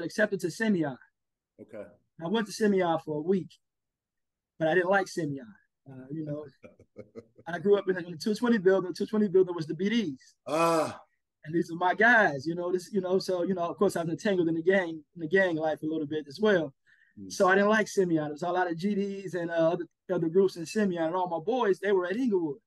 got accepted to Simeon. Okay. I went to Simeon for a week, but I didn't like Simeon. You know, I grew up in the 220 building. 220 building was the BDs. And these are my guys, you know, so, you know, of course I was entangled in the gang life a little bit as well. So I didn't like Simeon. There was a lot of GDs and other groups in Simeon, and all my boys, they were at Englewood.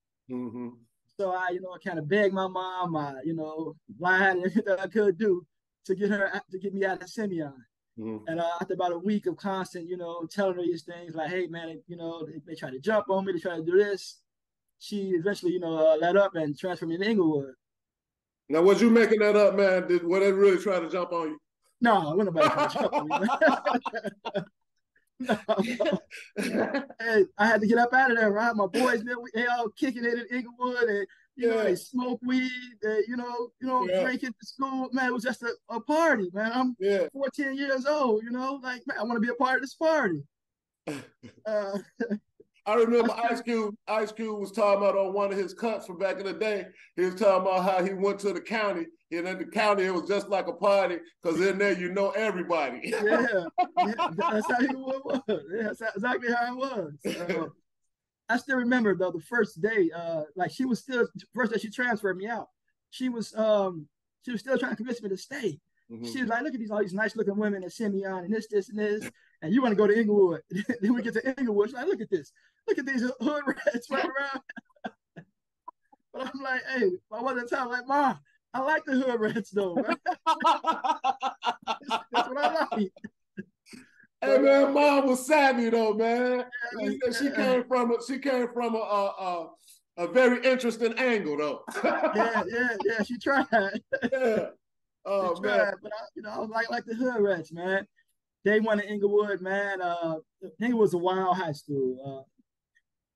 So I, you know, I kind of begged my mom, you know, lied and everything I could do to get me out of Simeon. And after about a week of constant, you know, telling her these things like, hey, man, you know, they try to jump on me, they try to do this. She eventually, you know, let up and transferred me to Englewood. Now, was you making that up, man? Were they really trying to jump on you? No, I wasn't nobody trying to jump on me. No. Hey, I had to get up out of there, right? My boys, man, they all kicking it in Englewood, and you know, they smoke weed, they, you know, drink at the school. Man, it was just a party, man. I'm 14 years old, you know, like, man, I want to be a part of this party. I remember Ice Cube was talking about on one of his cuts from back in the day. He was talking about how he went to the county, and in the county it was just like a party because in there you know everybody. Yeah, that's how it was. Yeah, that's exactly how it was. I still remember though the first day, like she was still first day she transferred me out. She was still trying to convince me to stay. She was like, look at all these nice looking women at Simeon and this, and this, and you want to go to Englewood. Then we get to Englewood. She's like, look at this. Look at these hood rats running around. But I'm like, hey, I wasn't time like, Mom, I like the hood rats though, man. That's what I like. Hey man, Mom was savvy though, man. She came from a very interesting angle though. yeah, she tried. Yeah. Oh man. But I was like the hood rats, man. Day one in Englewood, man. I think it was a wild high school.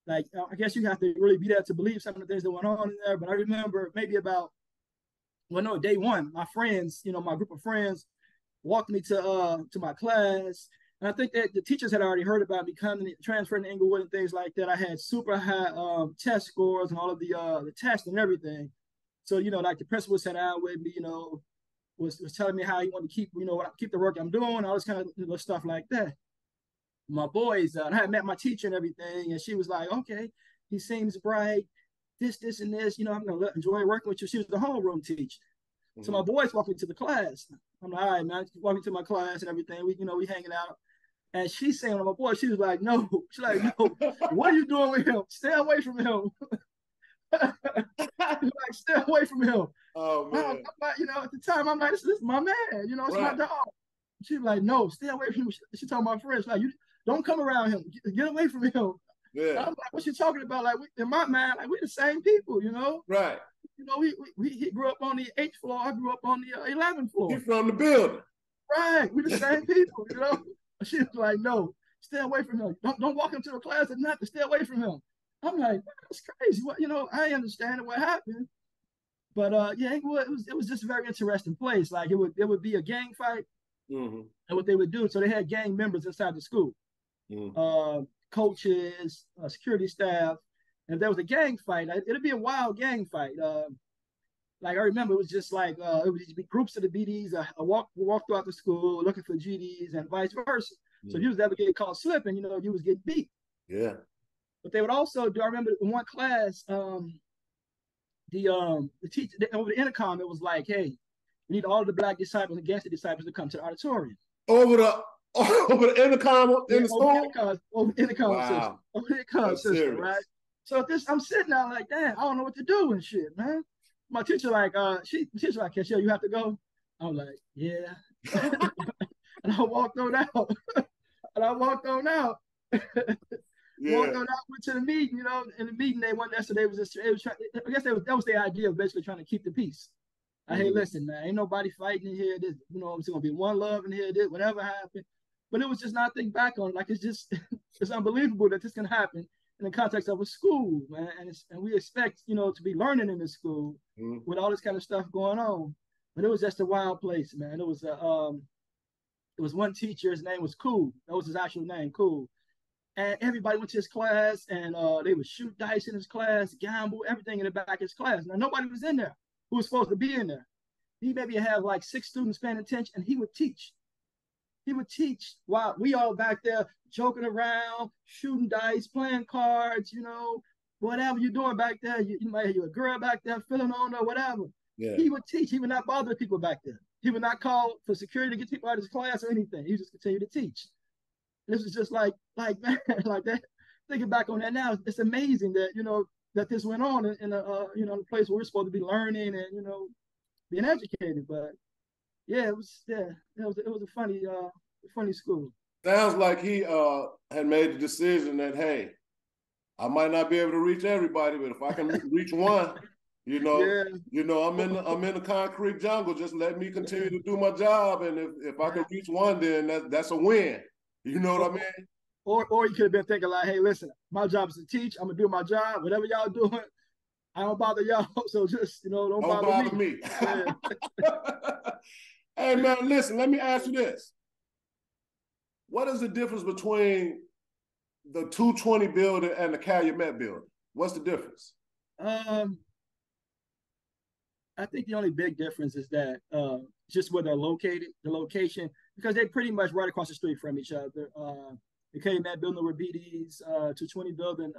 I guess you have to really be there to believe some of the things that went on in there. But I remember maybe day one, my friends, you know, my group of friends walked me to my class. And I think that the teachers had already heard about me transferring to Englewood and things like that. I had super high test scores and all of the tests and everything. So, you know, like the principal sat down with me, you know, was telling me how he wanted to keep the work I'm doing, all this kind of stuff like that. My boys, I had met my teacher and everything, and she was like, okay, he seems bright, this, and this, you know, I'm going to enjoy working with you. She was the homeroom teacher. So my boys walked me to the class. I'm like, all right, man, walk me to my class and everything. We hanging out. And she's saying to my boy, she was like, no. She's like, no, what are you doing with him? Stay away from him. Like, stay away from him. Oh man. I'm like, you know, at the time, I'm like, this is my man, you know, it's my dog. She's like, no, stay away from him. She told my friends, like, you don't come around him. Get away from him. Yeah. I'm like, what you talking about? Like, in my mind, like, we're the same people, you know? Right. You know, he grew up on the 8th floor. I grew up on the 11th floor. You're from the building. Right. We're the same people, you know? She was like, no, stay away from him. Don't walk into the class at nothing. Stay away from him. I'm like, that's crazy. What, you know, I understand what happened. But yeah, it was just a very interesting place. Like it would be a gang fight. And what they would do, so they had gang members inside the school. Coaches, security staff. And if there was a gang fight, it'd be a wild gang fight. Like I remember, it was just like it would just be groups of the BDs walk throughout the school looking for GDs and vice versa. So if you was ever getting caught slipping, you know, you was getting beat. Yeah. But they would also do. I remember in one class, the teacher over the intercom, it was like, hey, we need all of the black disciples and gangster disciples to come to the auditorium. Over the intercom in the school? Over the intercom system. Over the intercom system, right? So I'm sitting there like, damn, I don't know what to do and shit, man. My teacher like, teacher like, Cashel, you have to go? I'm like, yeah. And I walked on out. Walked on out, went to the meeting, you know, in the meeting they went there, so that was their idea of basically trying to keep the peace. Hey, listen, man, ain't nobody fighting in here. This, you know, it's gonna be one love in here, this, whatever happened. But it was just not thinking back on it, like it's unbelievable that this can happen in the context of a school, man. And we expect, you know, to be learning in the school with all this kind of stuff going on. But it was just a wild place, man. It was one teacher, his name was Cool. That was his actual name, Cool. And everybody went to his class and they would shoot dice in his class, gamble, everything in the back of his class. Now, nobody was in there who was supposed to be in there. He maybe had like 6 students paying attention and he would teach. He would teach while we all back there joking around, shooting dice, playing cards, whatever you're doing back there. You might have a girl back there feeling on or whatever. Yeah. He would teach. He would not bother people back there. He would not call for security to get people out of his class or anything. He would just continue to teach. This was just like man, like that. Thinking back on that now, it's amazing that that this went on in a place where we're supposed to be learning and being educated. But yeah, it was a funny school. Sounds like he had made the decision that, hey, I might not be able to reach everybody, but if I can reach one, I'm in the concrete jungle. Just let me continue to do my job, and if I can reach one, then that's a win. You know what I mean? Or you could have been thinking like, hey, listen, my job is to teach. I'm gonna do my job. Whatever y'all doing, I don't bother y'all. So just don't bother me. Yeah. Hey man, listen. Let me ask you this: what is the difference between the 220 building and the Calumet building? What's the difference? I think the only big difference is that just where they're located, the location, because they're pretty much right across the street from each other. The Calumet building were BDs, 220 building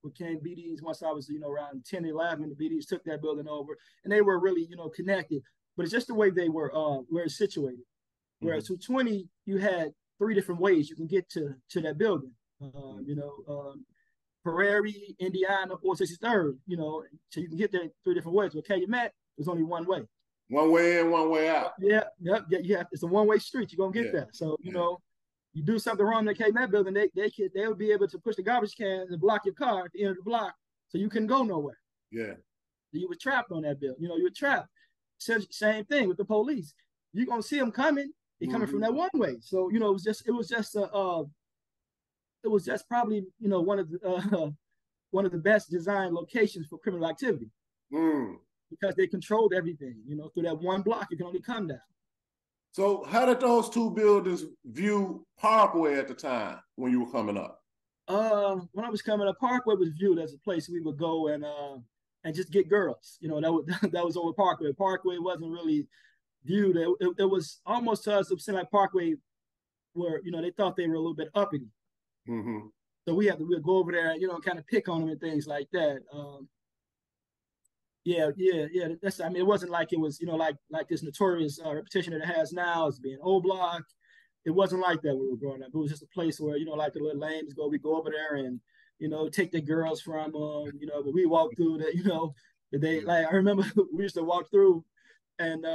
became BDs once I was, around 10, 11, the BDs took that building over, and they were really, connected. But it's just the way they were situated. Whereas 220, you had 3 different ways you can get to that building. Prairie, Indiana, or 63rd, so you can get there 3 different ways. With Calumet, there's only one way. One way in, one way out. Yeah. It's a one-way street. You're gonna get there. So you do something wrong in the Calumet building, they'll be able to push the garbage can and block your car at the end of the block, so you couldn't go nowhere. Yeah. You were trapped on that building. You were trapped. Same thing with the police. You're gonna see them coming. They're coming from that one way. So it was just probably one of the best designed locations for criminal activity. Because they controlled everything. Through that one block, you can only come down. So how did those 2 buildings view Parkway at the time when you were coming up? When I was coming up, Parkway was viewed as a place we would go and just get girls. That was over Parkway. Parkway wasn't really viewed. It was almost to us, it seemed like Parkway were, they thought they were a little bit uppity. Mm-hmm. So we'd go over there and, kind of pick on them and things like that. Yeah. It wasn't like it was, like this notorious reputation that it has now as being O Block. It wasn't like that when we were growing up. It was just a place where, like the little lames go, we go over there and, take the girls from them, but we walk through that, I remember we used to walk through and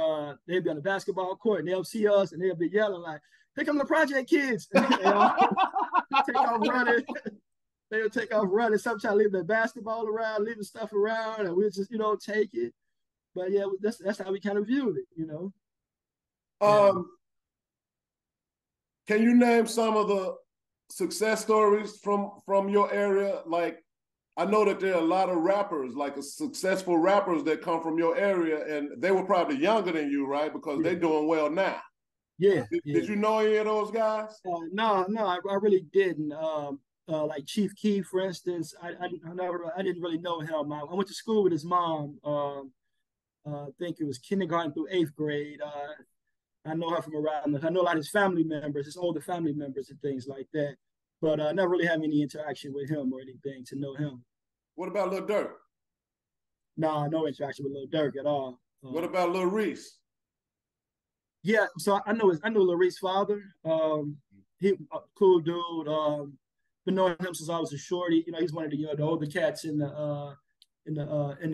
they'd be on the basketball court and they'll see us and they'll be yelling like, "Here come the project kids." Take off running. They would take off running, sometimes leave their basketball around, leaving stuff around, and we just, take it. But yeah, that's how we kind of viewed it, Can you name some of the success stories from your area? Like, I know that there are a lot of rappers, like successful rappers that come from your area, and they were probably younger than you, right? Because they're doing well now. Yeah. Did you know any of those guys? No, I really didn't. Like Chief Keef, for instance, I didn't really know him. I went to school with his mom. I think it was kindergarten through 8th grade. I know her from around. I know a lot of his family members, his older family members, and things like that. But I never really had any interaction with him or anything to know him. What about Lil Durk? No interaction with Lil Durk at all. What about Lil Reese? Yeah, so I know Lil Reese's father. He a cool dude. Been knowing him since I was a shorty. He's one of the the older cats in the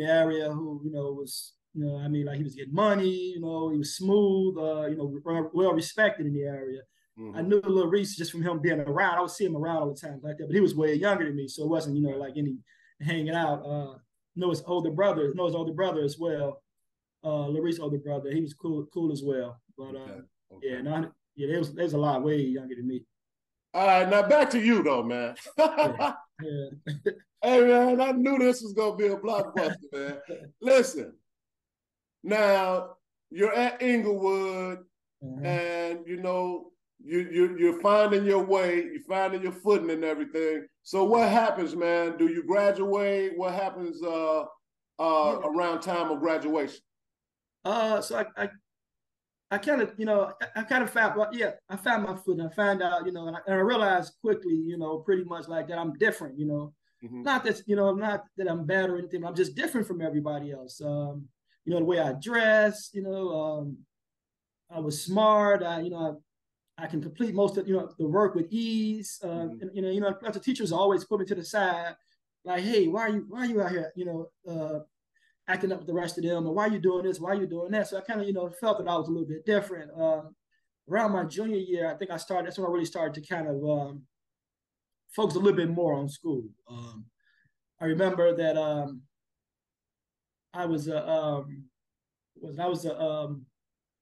area who was like he was getting money. He was smooth. Well respected in the area. Mm-hmm. I knew Lil Reese just from him being around. I would see him around all the time like that. But he was way younger than me, so it wasn't like any hanging out. Know his older brother. Know his older brother as well. Lil Reese's older brother. He was cool as well. But there's a lot way younger than me. All right, now back to you though, man. Yeah. Hey man, I knew this was gonna be a blockbuster, man. Listen, now you're at Englewood, and you're finding your way, you're finding your footing and everything. So what happens, man? Do you graduate? What happens around time of graduation? So I kind of, I kind of found, well, yeah, I found my foot, and I found out, and I realized quickly, pretty much like that I'm different, Mm-hmm. not that, not that I'm bad or anything, but I'm just different from everybody else. The way I dress, I was smart. I can complete most of, the work with ease. Plus the teachers always put me to the side, like, hey, why are you out here, acting up with the rest of them, or why are you doing this? Why are you doing that? So I kind of, felt that I was a little bit different. Around my junior year, I think that's when I really started to kind of focus a little bit more on school. I remember that I was I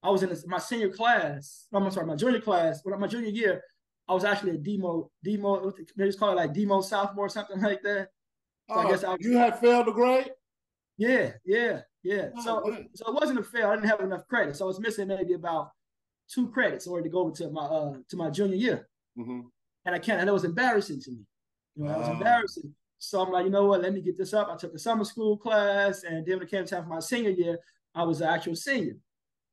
was in my senior class. No, I'm sorry, my junior class. But my junior year, I was actually a demo. They just call it like demo sophomore or something like that. So I guess I was. You had failed the grade? Yeah. Oh, So it wasn't a fail. I didn't have enough credits, so I was missing maybe about 2 credits in order to go over to my junior year. Mm-hmm. And it was embarrassing to me. That was embarrassing. So I'm like, you know what? Let me get this up. I took the summer school class, and then when it came time for my senior year, I was an actual senior.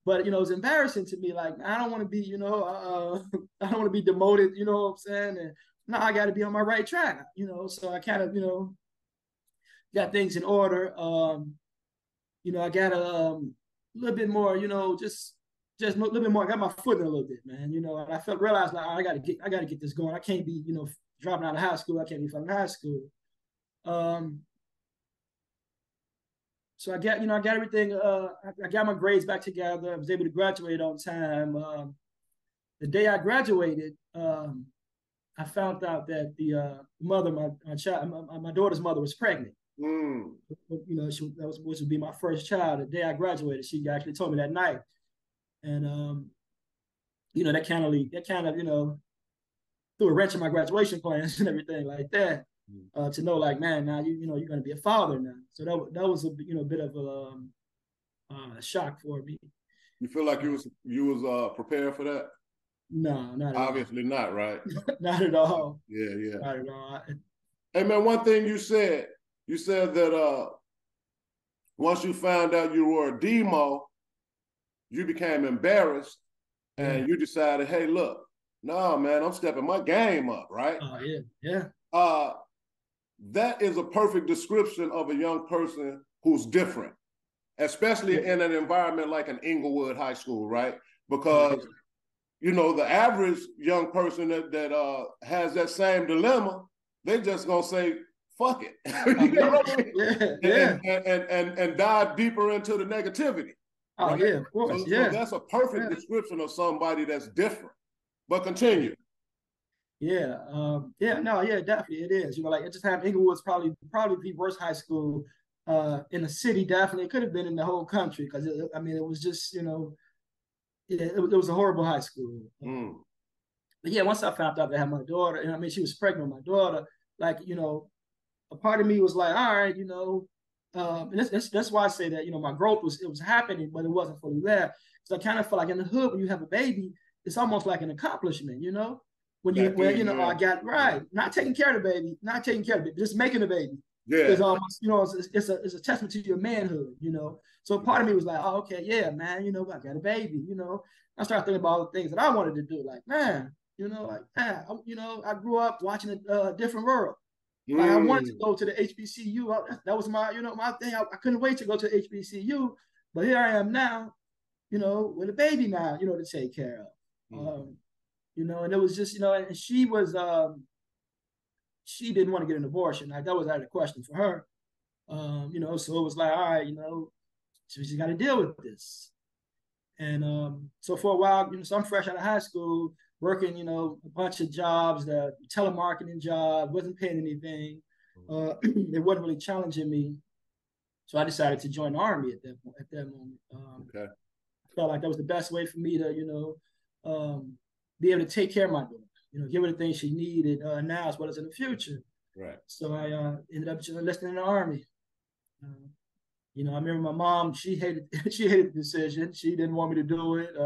But it was embarrassing to me. Like, I don't want to be, I don't want to be demoted. You know what I'm saying? And now I got to be on my right track. So I kind of, got things in order. I got a little bit more, just a little bit more. I got my foot in a little bit, man. And I realized like I got to get this going. I can't be, dropping out of high school. I can't be from high school. So I got everything. I got my grades back together. I was able to graduate on time. The day I graduated, I found out that the mother, my daughter's mother, was pregnant. Which would be my first child. The day I graduated, she actually told me that night, and that kind of threw a wrench in my graduation plans and everything like that. To know, like, man, now you're going to be a father now. So that was a bit of a shock for me. You feel like you was prepared for that? No, not at obviously all. Not, right? Not at all. Yeah. Not at all. Hey man, one thing you said that once you found out you were a demo, you became embarrassed, and you decided, hey, look, no, man, I'm stepping my game up, right? Oh yeah. That is a perfect description of a young person who's different, especially in an environment like an Englewood High School, right? Because the average young person that has that same dilemma, they just gonna say, fuck it. You know what I mean? And dive deeper into the negativity. Oh, right? Yeah, of course. So that's a perfect description of somebody that's different. But continue. Definitely it is. Like, it just happened. Englewood's probably the worst high school in the city. Definitely, it could have been in the whole country, because it was just it was a horrible high school. But yeah, once I found out that I had my daughter, and she was pregnant with my daughter, like, a part of me was like, all right, and that's why I say that my growth was happening, but it wasn't fully there. So I kind of felt like in the hood, when you have a baby, it's almost like an accomplishment, I got right, not taking care of the baby, just making the baby. Yeah, it's almost, it's a testament to your manhood, So part of me was like, oh, okay, yeah, man, I got a baby, I started thinking about all the things that I wanted to do, like, man, I grew up watching a different world. Like, I wanted to go to the HBCU. That was my, my thing. I couldn't wait to go to HBCU, but here I am now, with a baby now, to take care of. And it was just, and she didn't want to get an abortion. Like, that was out of the question for her. So it was like, all right, she's got to deal with this. And so for a while, so I'm fresh out of high school, working, a bunch of jobs, the telemarketing job, wasn't paying anything. It wasn't really challenging me. So I decided to join the Army at that moment. I felt like that was the best way for me to, be able to take care of my daughter, give her the things she needed now as well as in the future. Right. So I ended up enlisting in the Army. I remember my mom, she hated the decision. She didn't want me to do it.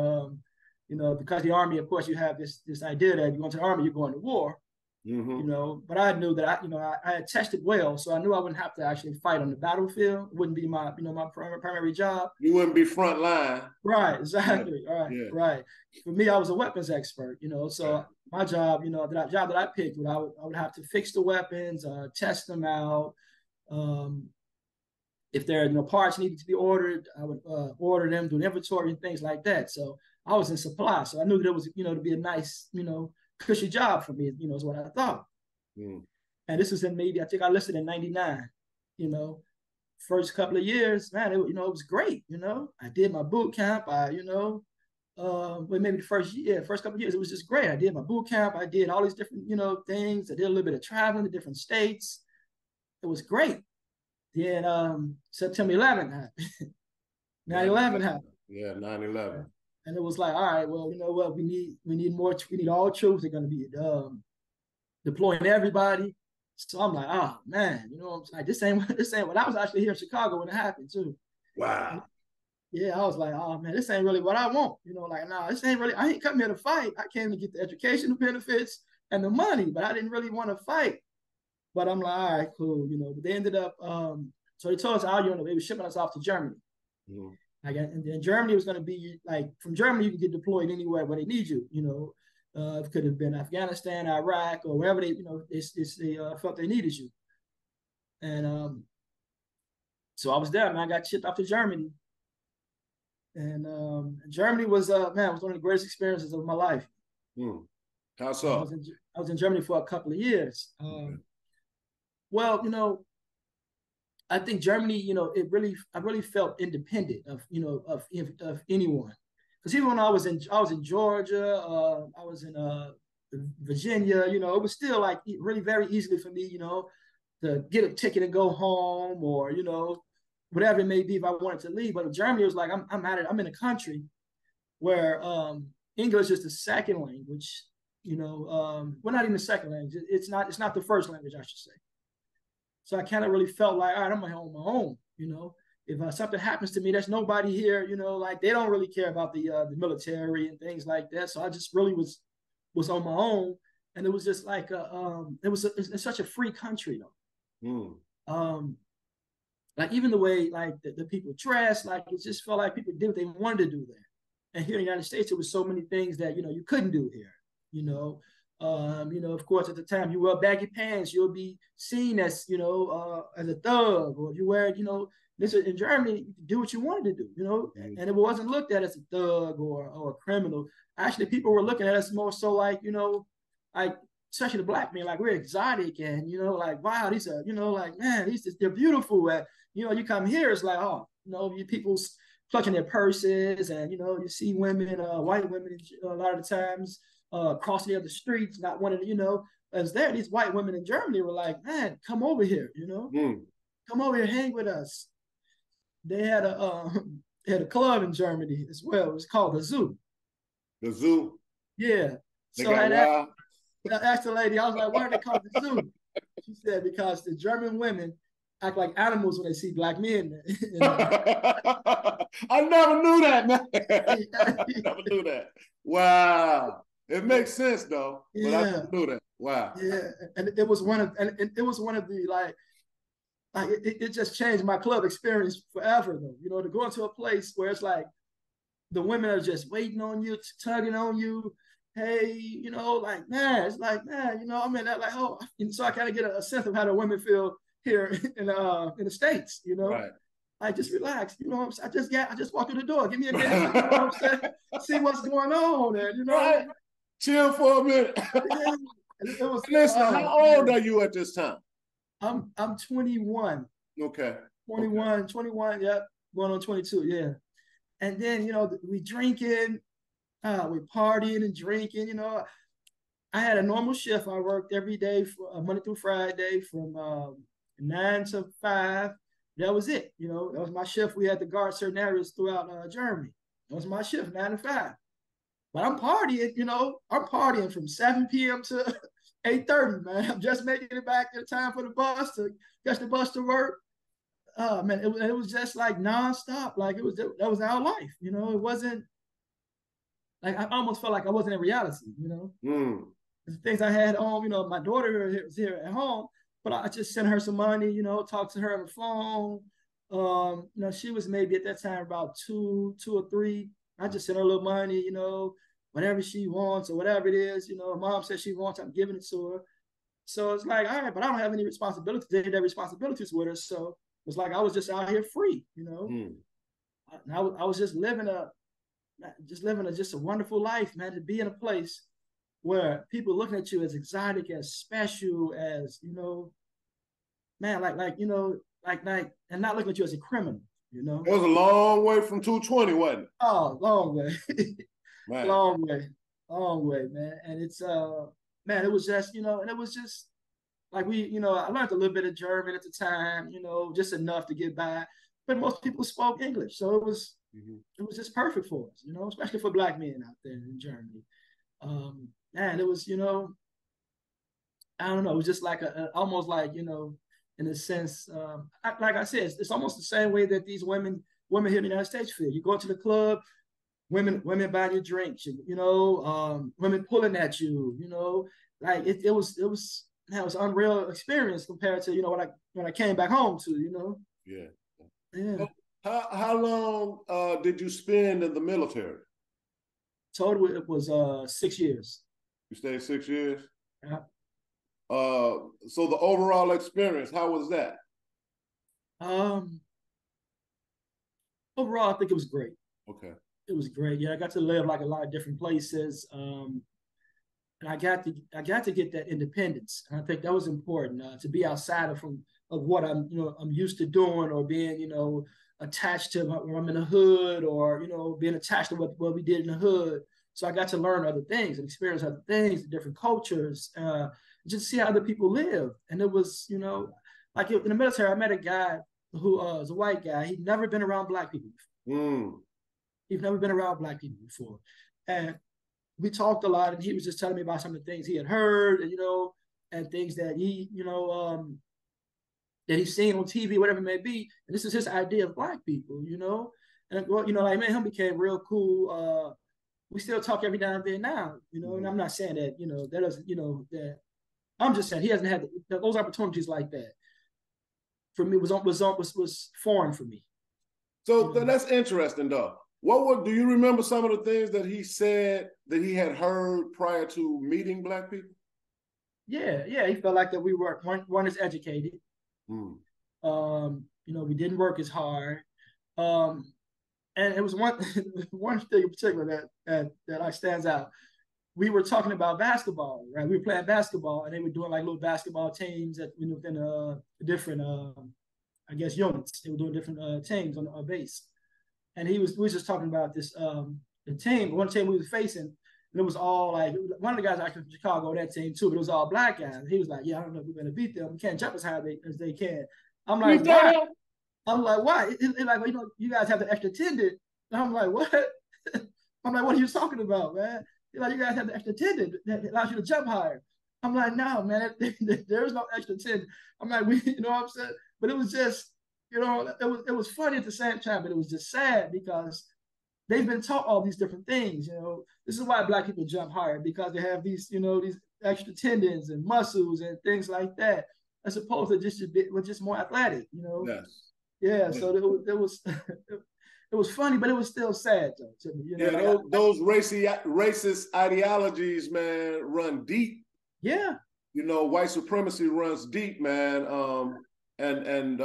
Because the Army, of course, you have this idea that you go into the Army, you're going to war. Mm-hmm. You know, but I knew that I had tested well, so I knew I wouldn't have to actually fight on the battlefield. It wouldn't be my my primary job. You wouldn't be front line. Right, exactly. Yeah. Right, Yeah. right. For me, I was a weapons expert, you know, so Yeah. my job, job that I picked, I would have to fix the weapons, test them out. Um, if there are parts needed to be ordered, I would order them, do inventory and things like that. So I was in supply, so I knew that it was to be a nice cushy job for me. Is what I thought. Mm. And this was in maybe I think I listed in '99. You know, first couple of years, man, it was great. I did my boot camp. But maybe the first couple of years, it was just great. I did my boot camp. I did all these different, things. I did a little bit of traveling to different states. It was great. Then September 11th happened. 9/11 happened. Yeah, 9/11. And it was like, all right, well, you know what? We need more. We need all troops. They're going to be deploying everybody. So I'm like, oh man, I'm like, this ain't what I was actually here in Chicago when it happened too. Wow. Yeah, I was like, oh man, this ain't really what I want. Like, nah, this ain't really, I ain't come here to fight. I came to get the educational benefits and the money, but I didn't really want to fight. But I'm like, all right, cool, But they ended up, so they told us they were shipping us off to Germany. Mm-hmm. And then Germany was going to be like, from Germany, you can get deployed anywhere where they need you, it could have been Afghanistan, Iraq, or wherever they felt they needed you. And so I was there, man. I got shipped off to Germany. And Germany was one of the greatest experiences of my life. How so? I was in Germany for a couple of years. Okay. Well, I think Germany, I really felt independent of anyone. Because even when I was in Georgia, I was in Virginia, it was still like really very easily for me, to get a ticket and go home, or whatever it may be if I wanted to leave. But in Germany, it was like I'm in a country where English is the second language. Well, not even the second language. It's not the first language, I should say. So I kind of really felt like, all right, I'm on my own. If something happens to me, there's nobody here. Like they don't really care about the military and things like that. So I just really was on my own, and it was just like it's such a free country though. Like even the way like the people dress, like it just felt like people did what they wanted to do there. And here in the United States, there was so many things that you couldn't do here. Of course, at the time you wear baggy pants, you'll be seen as as a thug, or if you wear this in Germany, you could do what you wanted to do, and it wasn't looked at as a thug or a criminal. Actually, people were looking at us more so like like especially the black men, like we're exotic, and like wow, these are like man, they're beautiful. And you come here, it's like you people's clutching their purses, and you see women, white women, a lot of the times crossing the other streets, not wanting to as there. These white women in Germany were like, man, come over here, come over here, hang with us. They had a club in Germany as well. It was called the Zoo. The Zoo. Yeah. So I asked the lady, I was like, why are they called the Zoo? She said, because the German women act like animals when they see black men. I never knew that, man. I never knew that. Wow. It makes sense though, but I didn't know that. Wow. Yeah, and it was one of the like it just changed my club experience forever though. To go into a place where it's like the women are just waiting on you, tugging on you. Hey, like man, it's like man, I mean that like and so I kind of get a sense of how the women feel here in the States. Right. I just relax, I just walk through the door, give me a minute, see what's going on, and right. Chill for a minute. It was, listen, how old are you at this time? I'm 21. Okay. 21, yeah, going on 22, yeah. And then, we drinking, we partying and drinking, I had a normal shift. I worked every day for Monday through Friday from 9 to 5. That was it. That was my shift. We had to guard certain areas throughout Germany. That was my shift, 9 to 5. But I'm partying, I'm partying from 7 p.m. to 8:30, man. I'm just making it back in time for the bus to catch the bus to work. Man, it was just like nonstop. Like that was our life, It wasn't like I almost felt like I wasn't in reality, the things I had at home. You know, my daughter was here at home, but I just sent her some money. You know, talked to her on the phone. You know, she was maybe at that time about two or three. I just sent her a little money. You know, whatever she wants or whatever it is. You know, her mom says she wants, I'm giving it to her. So it's like, all right, but I don't have any responsibilities. They had their responsibilities with her. So it's like I was just out here free, you know. I was just living just a wonderful life, man, to be in a place where people looking at you as exotic, as special, as, you know, man, you know, and not looking at you as a criminal, you know. It was a long way from 220, wasn't it? Oh, long way. Man. Long way, man. And it's man, it was just, you know, and it was just like you know, I learned a little bit of German at the time, you know, just enough to get by. But most people spoke English, so it was just perfect for us, you know, especially for Black men out there in Germany. And it was, you know, I don't know, it was just like almost like, you know, in a sense, like I said, it's almost the same way that these women here in the United States feel. You go to the club, women buying you drinks, you know, women pulling at you, you know, like it was unreal experience compared to, you know, when I came back home to, you know. Yeah. Yeah. How long did you spend in the military? Total, it was 6 years. You stayed 6 years? Yeah. So the overall experience, how was that? Overall, I think it was great. Okay. It was great. Yeah, I got to live like a lot of different places. And I got to get that independence. And I think that was important, to be outside of what I'm used to doing, or being, you know, attached to when I'm in the hood, or, you know, being attached to what we did in the hood. So I got to learn other things and experience other things, different cultures, just see how other people live. And it was, you know, like in the military, I met a guy who was a white guy. He'd never been around Black people before. He'd never been around Black people before. And we talked a lot, and he was just telling me about some of the things he had heard, and, you know, and things that he, you know, that he's seen on TV, whatever it may be. And this is his idea of Black people, you know. And, well, you know, like, man, him became real cool. We still talk every now and then now, you know. And I'm not saying that, you know, that doesn't, you know, that I'm just saying he hasn't had those opportunities like that. For me, was foreign for me. So that's interesting, though. Do you remember some of the things that he said that he had heard prior to meeting Black people? Yeah, he felt like that we weren't as educated. You know, we didn't work as hard. And it was one thing in particular that stands out. We were talking about basketball, right? We were playing basketball, and they were doing like little basketball teams within different, I guess, units. They were doing different teams on our base. And we was just talking about this one team we was facing, and it was all like, one of the guys actually from Chicago, that team too, but it was all Black guys. And he was like, yeah, I don't know if we're gonna beat them. We can't jump as high as they can. I'm like, why? I'm like, why? It's like, well, you know, you guys have the extra tendon. And I'm like, what? I'm like, what are you talking about, man? He's like, you guys have the extra tendon that allows you to jump higher. I'm like, no, man, there is no extra tendon. I'm like, you know what I'm saying? But it was just, you know, it was funny at the same time, but it was just sad because they've been taught all these different things. You know, this is why Black people jump higher, because they have these, you know, these extra tendons and muscles and things like that, as opposed to just more athletic. You know. Yes. Yeah. So it was it was funny, but it was still sad though to me. You know, yeah, those racist ideologies, man, run deep. Yeah. You know, white supremacy runs deep, man. And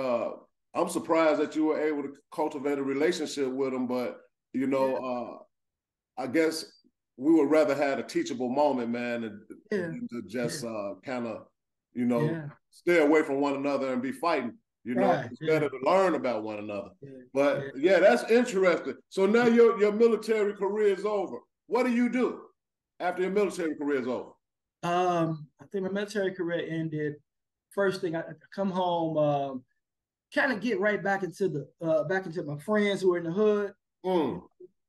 I'm surprised that you were able to cultivate a relationship with them, but you know, I guess we would rather have a teachable moment, man, and to just kind of, you know, stay away from one another and be fighting. You know, it's better to learn about one another. But yeah, that's interesting. So now your military career is over. What do you do after your military career is over? I think my military career ended. First thing, I come home, kind of get right back into my friends who were in the hood.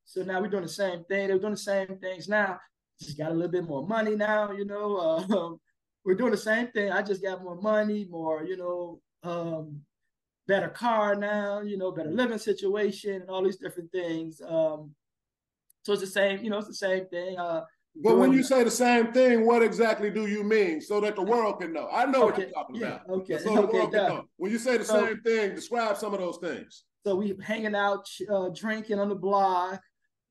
So now we're doing the same thing. They're doing the same things now. Just got a little bit more money now, you know. We're doing the same thing. I just got more money, more, you know, better car now, you know, better living situation and all these different things. So it's the same, you know, it's the same thing. But when you say the same thing, what exactly do you mean so that the world can know? I know what you're talking about. Okay. So the world can know. When you say the same thing, describe some of those things. So we hanging out, drinking on the block.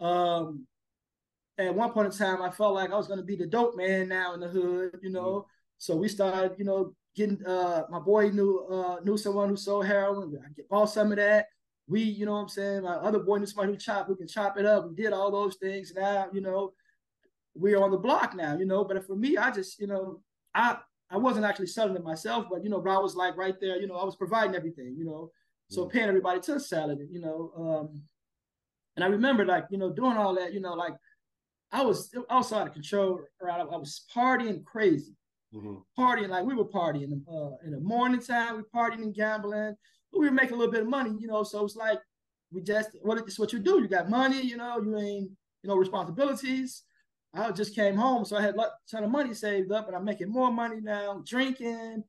At one point in time, I felt like I was going to be the dope man now in the hood, you know. Mm-hmm. So we started, you know, getting. My boy knew someone who sold heroin. I bought some of that. We, you know what I'm saying. My other boy knew somebody who can chop it up. We did all those things. Now, you know, we're on the block now, you know. But for me, I just, you know, I wasn't actually selling it myself, but you know, I was like right there, you know, I was providing everything, you know. So paying everybody to sell it, you know. And I remember like, you know, doing all that, you know, like I was so out of control. Right? I was partying crazy, partying like we were partying in the morning time. We partying and gambling. But we were making a little bit of money, you know. So it's like it's what you do. You got money, you know. You ain't, you know, responsibilities. I just came home, so I had a ton of money saved up, and I'm making more money now. Drinking,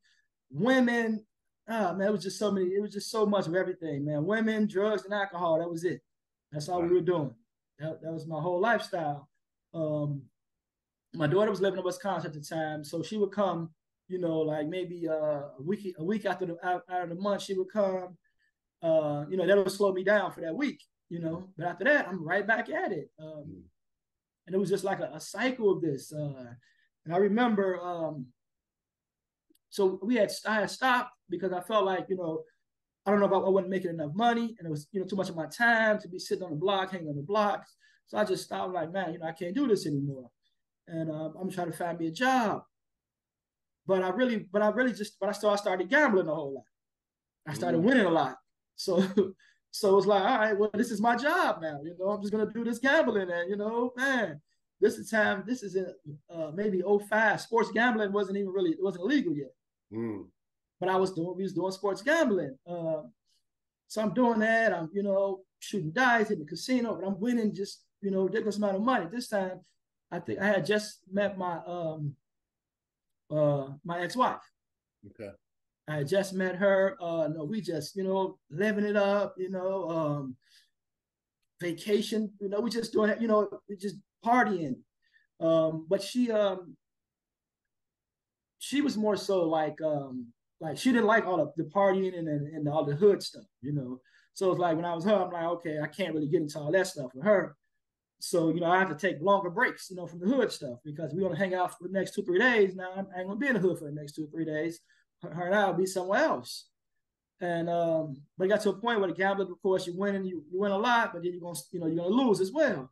women. Man, it was just so many. It was just so much of everything, man. Women, drugs, and alcohol. That was it. That's all we were doing. That was my whole lifestyle. My daughter was living in Wisconsin at the time, so she would come, you know, like maybe a week after out of the month, she would come. You know, that would slow me down for that week, you know. But after that, I'm right back at it. And it was just like a cycle of this. And I remember, so I had stopped because I felt like, you know, I don't know about I wasn't making enough money, and it was, you know, too much of my time to be sitting on the block, hanging on the blocks. So I just stopped, like, man, you know, I can't do this anymore, and I'm trying to find me a job. But I started gambling a whole lot. I started winning a lot. So so it's like, all right, well, this is my job now. You know, I'm just gonna do this gambling, and you know, man, this is in maybe 05. Sports gambling wasn't illegal yet. But we was doing sports gambling. So I'm doing that. I'm, you know, shooting dice in the casino, but I'm winning just, you know, ridiculous amount of money. This time, I think I had just met my my ex-wife. Okay. I had just met her. No, we just, you know, living it up, you know, vacation, you know, we just doing it, you know, we just partying. But she was more so like she didn't like all the partying and all the hood stuff, you know. So it's like when I was her, I'm like, okay, I can't really get into all that stuff with her. So, you know, I have to take longer breaks, you know, from the hood stuff because we want to hang out for the next 2-3 days. Now I ain't gonna be in the hood for the next 2-3 days. Her and I will be somewhere else. And but it got to a point where the gambling, of course, you win a lot, but then you're gonna lose as well.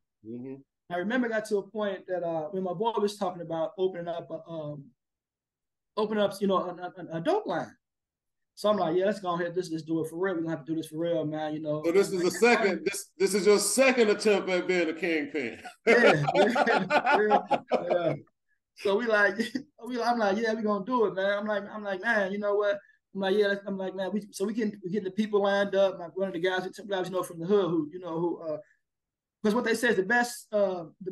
I remember it got to a point that when my boy was talking about opening up, you know, a dope line. So I'm like, yeah, let's go ahead, let's do it for real. We're gonna have to do this for real, man. You know. So this is this is your second attempt at being a kingpin. Yeah. So I'm like, yeah, we're gonna do it, man. I'm like, man, you know what? I'm like, yeah, I'm like, man, we get the people lined up. Like one of the guys, you know, from the hood who because what they say is the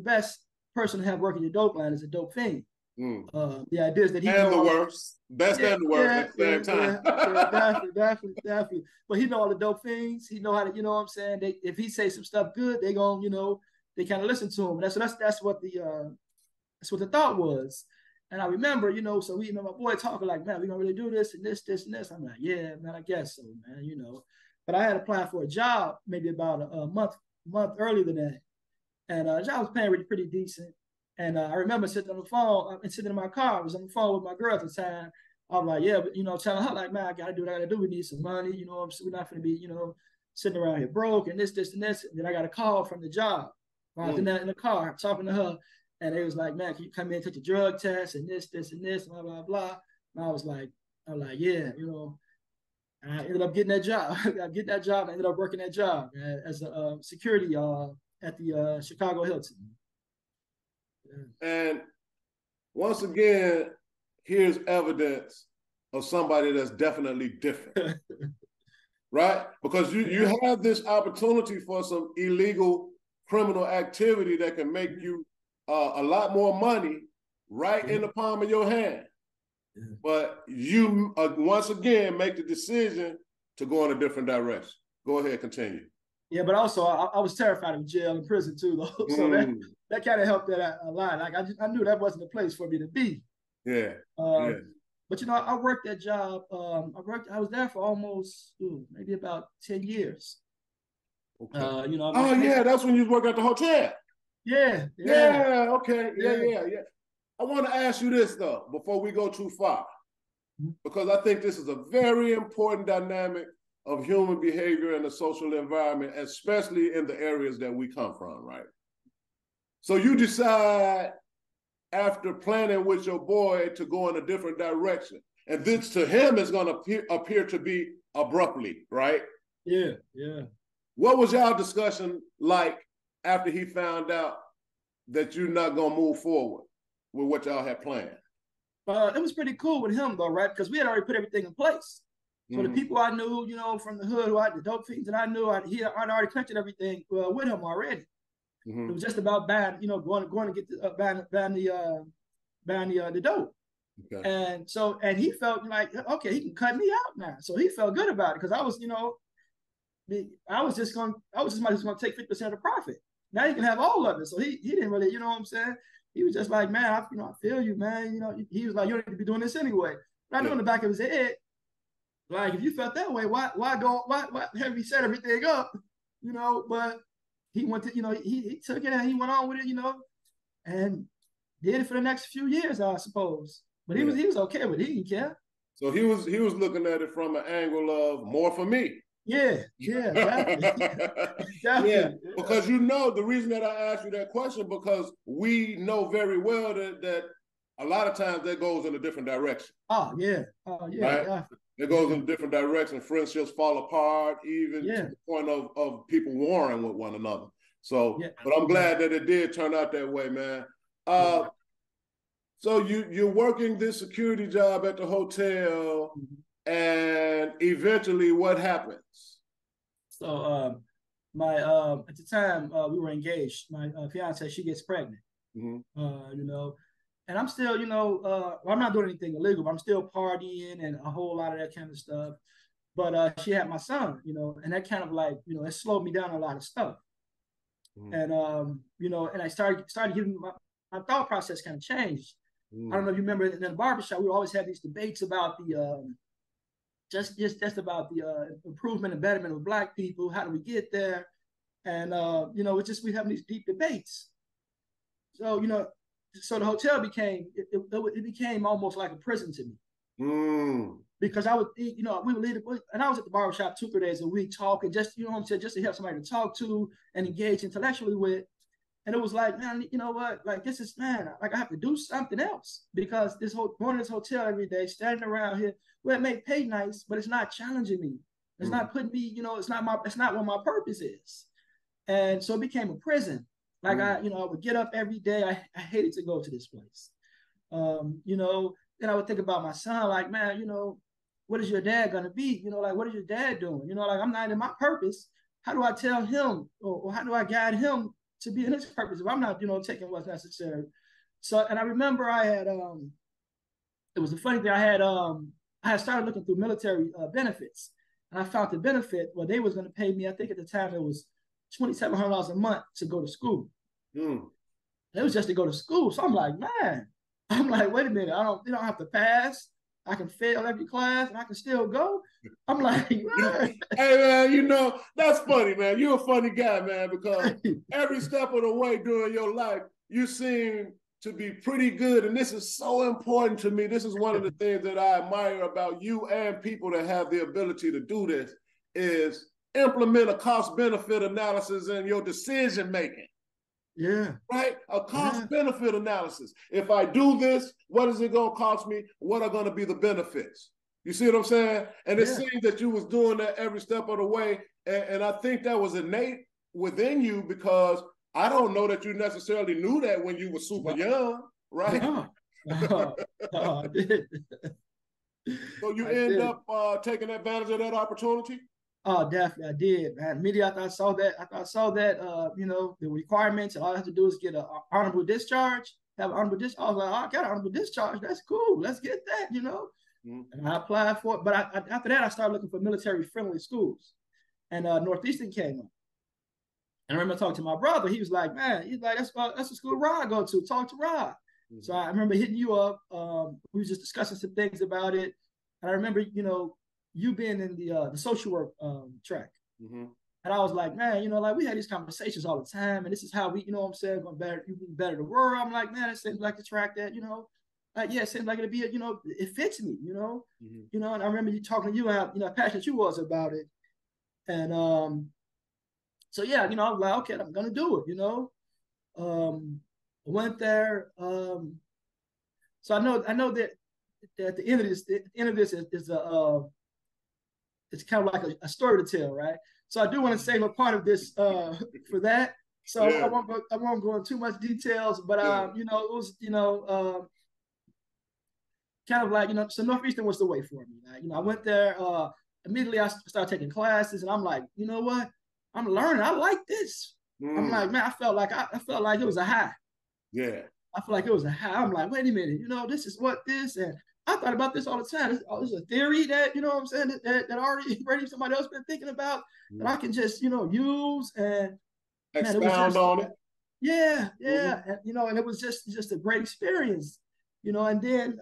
best person to have working your dope line is a dope fiend. The idea is that and the worst, best and the worst at the same time. Definitely. But he know all the dope things. He know how to, you know what I'm saying. If he say some stuff good, they gonna, you know, they kind of listen to him. And that's what the thought was. And I remember, you know, so my boy talking like, man, we gonna really do this and this and this. I'm like, yeah, man, I guess so, man, you know. But I had applied for a job maybe about a month earlier than that, and the job was paying pretty decent. And I remember sitting on the phone and sitting in my car. I was on the phone with my girl at the time. I was like, yeah, but, you know, telling her like, man, I gotta do what I gotta do. We need some money, you know. We're not gonna be, you know, sitting around here broke and this and this. And then I got a call from the job. I was in the car talking to her, and they was like, man, can you come in and take a drug test and this and this, blah blah blah. And I was like, yeah, you know. And I ended up getting that job. I ended up working that job as a security at the Chicago Hilton. And once again, here's evidence of somebody that's definitely different, right? Because you have this opportunity for some illegal criminal activity that can make you a lot more money right in the palm of your hand. But you, once again, make the decision to go in a different direction. Go ahead, continue. Yeah, but also I was terrified of jail and prison too, though. So that kind of helped that a lot. Like I knew that wasn't the place for me to be. Yeah. Yeah. But you know, I worked that job. I was there for almost maybe about 10 years. Okay. You know, Oh yeah, that's when you work at the hotel. Yeah. Yeah. Okay. Yeah. I want to ask you this though, before we go too far, because I think this is a very important dynamic of human behavior in the social environment, especially in the areas that we come from, right? So you decide after planning with your boy to go in a different direction. And this to him is going to appear to be abruptly, right? Yeah. What was y'all discussion like after he found out that you're not going to move forward with what y'all had planned? It was pretty cool with him though, right? Because we had already put everything in place. So the people I knew, you know, from the hood, the dope fiends that I knew, I'd already connected everything with him already. It was just about buying, you know, going to get the the dope. Okay. And he felt like, okay, he can cut me out now. So he felt good about it because I was, you know, I was just going to take 50% of the profit. Now he can have all of it. So he didn't really, you know what I'm saying? He was just like, man, I feel you, man. You know, he was like, you don't need to be doing this anyway. But I knew in the back of his head, like, if you felt that way, why have you set everything up? You know, but he went to, you know, he took it and he went on with it, you know, and did it for the next few years, I suppose. But he was okay with it. He didn't care. So he was looking at it from an angle of more for me. Yeah, definitely. Yeah, because you know the reason that I asked you that question, because we know very well that a lot of times that goes in a different direction. Oh yeah, right? Definitely. It goes in a different direction. Friendships fall apart, even to the point of people warring with one another. So, but I'm glad that it did turn out that way, man. So you're working this security job at the hotel, and eventually what happens? So my at the time we were engaged. My fiance, she gets pregnant. You know, and I'm still, you know, I'm not doing anything illegal, but I'm still partying and a whole lot of that kind of stuff. But she had my son, you know, and that kind of like, you know, it slowed me down a lot of stuff. And you know, and I started giving my thought process kind of changed. I don't know if you remember in the barbershop, we always had these debates about the just about the improvement and betterment of Black people. How do we get there? And you know, we having these deep debates. So you know, so the hotel became it became almost like a prison to me. Because I would, you know, we would leave and I was at the barbershop 2-3 days a week talking, just, you know what I'm saying, just to have somebody to talk to and engage intellectually with. And it was like, man, you know what? Like, this is, man, like I have to do something else, because going to this hotel every day, standing around here, well, it may pay nice, but it's not challenging me. It's not putting me, you know, it's not what my purpose is. And so it became a prison. Like I would get up every day. I hated to go to this place. You know, then I would think about my son, like, man, you know, what is your dad gonna be? You know, like, what is your dad doing? You know, like, I'm not in my purpose. How do I tell him, or how do I guide him to be in his purpose if I'm not, you know, taking what's necessary? So, and I remember I had, it was a funny thing. I had started looking through military benefits, and I found the benefit where they was going to pay me. I think at the time it was $2,700 a month to go to school. It was just to go to school. So I'm like, man, wait a minute. I don't have to pass. I can fail every class and I can still go. I'm like, man. Hey man, you know, that's funny, man. You're a funny guy, man, because every step of the way during your life, you seem to be pretty good. And this is so important to me. This is one of the things that I admire about you and people that have the ability to do this, is implement a cost-benefit analysis in your decision-making. Yeah. Right? A cost-benefit analysis. If I do this, what is it going to cost me? What are going to be the benefits? You see what I'm saying? And it seems that you was doing that every step of the way. And I think that was innate within you, because I don't know that you necessarily knew that when you were super young, right? I did. So you end up taking advantage of that opportunity? Oh, definitely, I did, man. Immediately after I saw that, you know, the requirements, and all I have to do is get an honorable discharge, have an honorable discharge. I was like, oh, I got an honorable discharge. That's cool. Let's get that, you know. And I applied for it. But after that, I started looking for military-friendly schools. And Northeastern came up. And I remember talking to my brother. He was like, man, he's like, that's the school Rod go to. Talk to Rod. Mm-hmm. So I remember hitting you up. We were just discussing some things about it. And I remember, you being in the social work track. Mm-hmm. And I was like, man, like we had these conversations all the time. And this is how we, what I'm saying, you better the world. I'm like, man, it seems like the track that, like, yeah, it seems like it'd be, it fits me, mm-hmm. And I remember you talking to you how, passionate you was about it. And so yeah, I was like, okay, I'm gonna do it, I went there. So I know that at the end of this is it's kind of like a story to tell, right? So I do want to save a part of this for that. So yeah. I won't go into too much details, but it was kind of like so Northeastern was the way for me. I went there immediately. I started taking classes, and I'm like, you know what? I'm learning. I like this. I'm like, man, I felt like it was a high. Yeah. I feel like it was a high. I'm like, wait a minute, this is what this, and I thought about this all the time. This is a theory that, what I'm saying, that already somebody else been thinking about, that I can just, use and expound on it. Yeah. And, and it was just a great experience, and then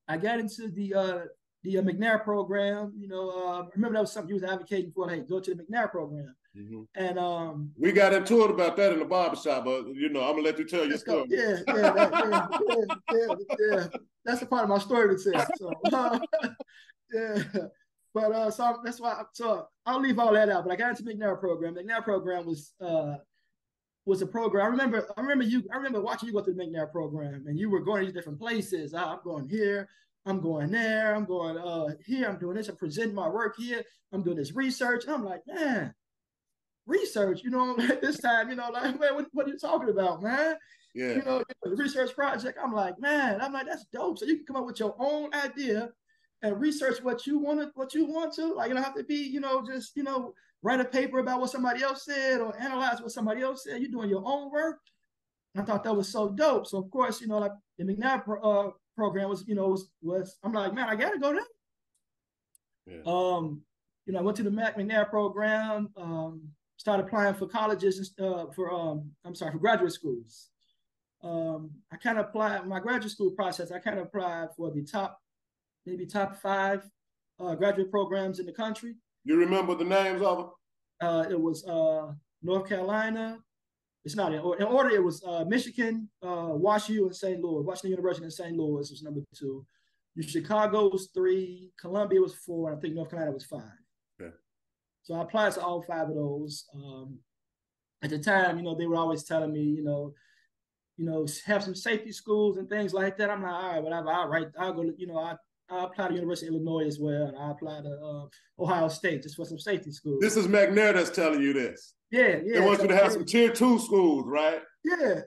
I got into the McNair program. I remember that was something you was advocating for. Hey, go to the McNair program. Mm-hmm. And we got into it about that in the barbershop, but I'm gonna let you tell your story. Yeah. That's a part of my story to tell. So yeah. But so that's why. So I'll leave all that out. But I got into the McNair program. The McNair program was a program. I remember watching you go through the McNair program, and you were going to these different places. I'm going here. I'm going there. I'm going here. I'm doing this. I'm presenting my work here. I'm doing this research. And I'm like, man, research, this time, like, man, what are you talking about, man? Yeah. The research project. I'm like, that's dope. So you can come up with your own idea and research what you want to. Like, you don't have to be, just, write a paper about what somebody else said or analyze what somebody else said. You're doing your own work. And I thought that was so dope. So of course, like the McNair program was, was I'm like, man, I gotta go there. Yeah. I went to the McNair program. Started applying for colleges for graduate schools. I kind of applied my graduate school process. I kind of applied for the top 5 graduate programs in the country. You remember the names of them? It was North Carolina. It's not in order. It was Michigan, WashU, and St. Louis. Washington University in St. Louis was number 2. Chicago was 3. Columbia was 4. And I think North Carolina was 5. Okay. So I applied to all 5 of those. At the time, they were always telling me, have some safety schools and things like that. I'm like, all right, whatever. I'll go to, I applied to University of Illinois as well, and I applied to Ohio State just for some safety schools. This is McNair that's telling you this. Yeah. They want you to have some tier 2 schools, right? Yeah.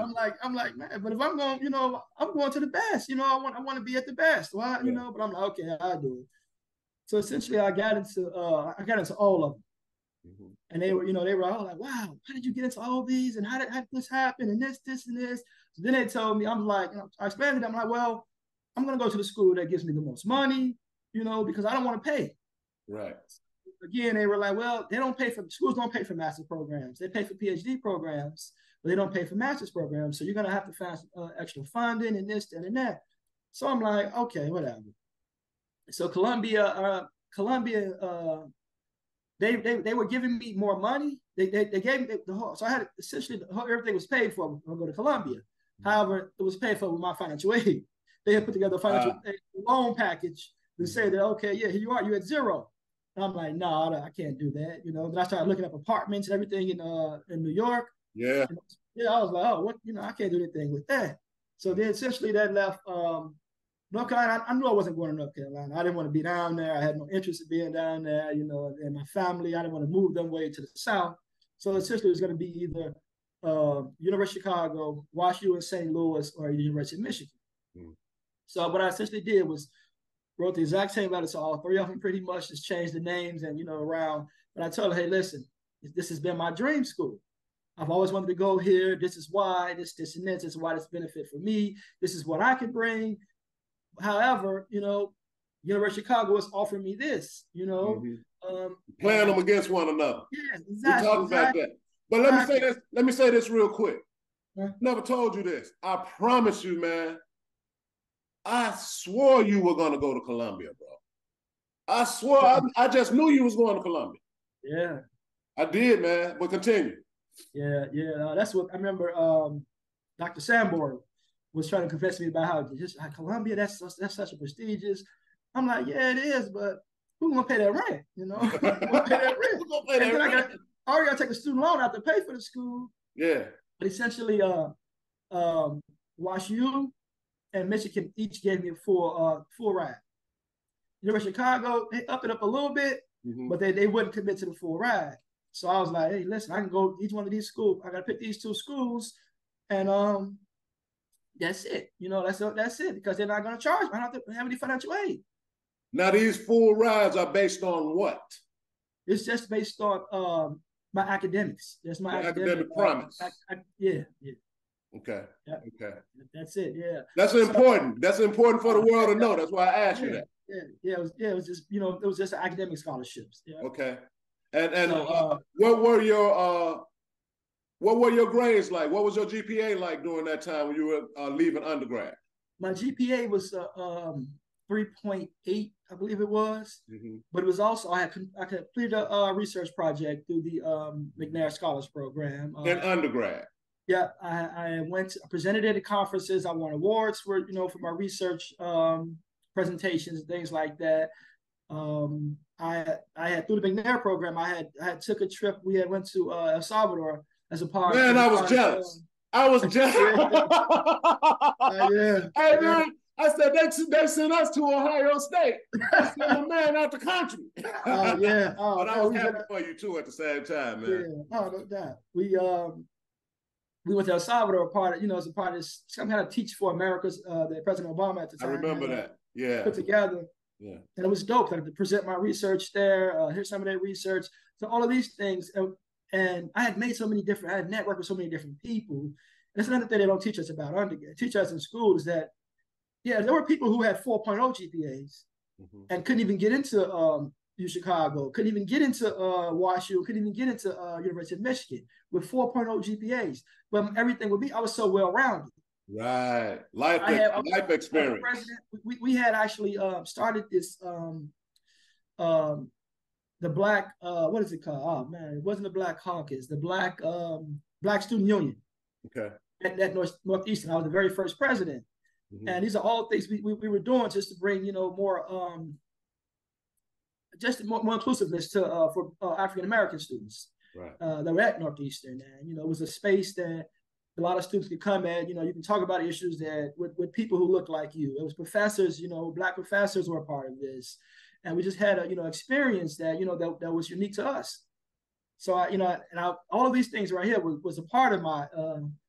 I'm like, man, but if I'm going, I'm going to the best. I want to be at the best. Well, but I'm like, okay, I'll do it. So essentially, I got into all of them, mm-hmm. And they were all like, wow, how did you get into all these, and how did this happen, and this, and this. So then they told me, I'm like, I explained to them, I'm like, well, I'm gonna go to the school that gives me the most money, because I don't want to pay. Right. Again, they were like, well, schools don't pay for master's programs. They pay for PhD programs, but they don't pay for master's programs. So you're gonna have to find some, extra funding and this, and that. So I'm like, okay, whatever. So Columbia, they were giving me more money. They gave me the whole. So I had essentially everything was paid for when I go to Columbia. Mm-hmm. However, it was paid for with my financial aid. They had put together a financial loan package to say that, okay, yeah, here you are, you're at 0. And I'm like, no, I can't do that. Then I started looking up apartments and everything in New York. Yeah. And, I was like, oh, what? I can't do anything with that. So then essentially that left North Carolina. I knew I wasn't going to North Carolina. I didn't want to be down there. I had no interest in being down there, and my family, I didn't want to move them way to the south. So essentially it was going to be either University of Chicago, WashU in St. Louis, or University of Michigan. Mm. So what I essentially did was wrote the exact same letter to all 3 of them, pretty much just changed the names and, around. But I told her, hey, listen, this has been my dream school. I've always wanted to go here. This is why, this, and this is why this benefit for me. This is what I can bring. However, University of Chicago is offering me this, you know. Playing them against one another. Yeah, exactly. We talk about that. But let me say this. Let me say this real quick. Never told you this. I promise you, man. I swore you were gonna go to Columbia, bro. I swore. I just knew you was going to Columbia. Yeah, I did, man. But continue. Yeah. That's what I remember. Dr. Sanborn was trying to convince me about how just Columbia, that's such a prestigious. I'm like, yeah, it is, but who's gonna pay that rent? You know, who's gonna pay that rent? Who's gonna pay that rent? I already gotta take a student loan out to pay for the school. Yeah. But essentially, Wash U and Michigan each gave me a full ride. University of Chicago, they upped it up a little bit, but they wouldn't commit to the full ride. So I was like, hey, listen, I can go each one of these schools. I got to pick these 2 schools, and that's it. You know, that's it, because they're not going to charge me. I don't have to have any financial aid. Now, these full rides are based on what? It's just based on my academics. That's my academic promise. Yeah. Okay. Yeah. Okay. That's it. Yeah. That's important. That's important for the world to know. That's why I asked you that. Yeah. It was just, you know, it was just academic scholarships. Yeah. Okay. And what were your grades like? What was your GPA like during that time when you were leaving undergrad? My GPA was 3.8, I believe it was. But it was also I completed a research project through the McNair Scholars Program in undergrad. Yeah, I presented at conferences. I won awards for my research presentations and things like that. I had through the McNair program. I had took a trip. We had went to El Salvador as a part. Man, I was jealous. I was jealous. Yeah. Hey man, I said they sent us to Ohio State. I sent a man out the country. Yeah. But I was happy for you too at the same time, man. Yeah. Oh, no doubt. We went to El Salvador, as a part of some kind of Teach for America's that President Obama at the time. I remember that. Yeah. Put together. Yeah. And it was dope. I had to present my research there, hear some of their research. So all of these things. And I had made I had networked with so many different people. And that's another thing they don't teach us about undergrad. Teach us in school is that, there were people who had 4.0 GPAs and couldn't even get into Chicago, couldn't even get into WashU, couldn't even get into University of Michigan with 4.0 GPAs. But everything would be, I was so well-rounded. Right. Life experience. We had actually started this, the Black, what is it called? Oh, man, it wasn't the Black Caucus, the Black Student Union. Okay. At Northeastern. I was the very first president. And these are all things we were doing just to bring, more inclusiveness to for African American students that were at Northeastern. And it was a space that a lot of students could come at. You can talk about issues that with people who look like you. It was professors, Black professors were a part of this, and we just had a experience that that was unique to us. So all of these things right here was a part of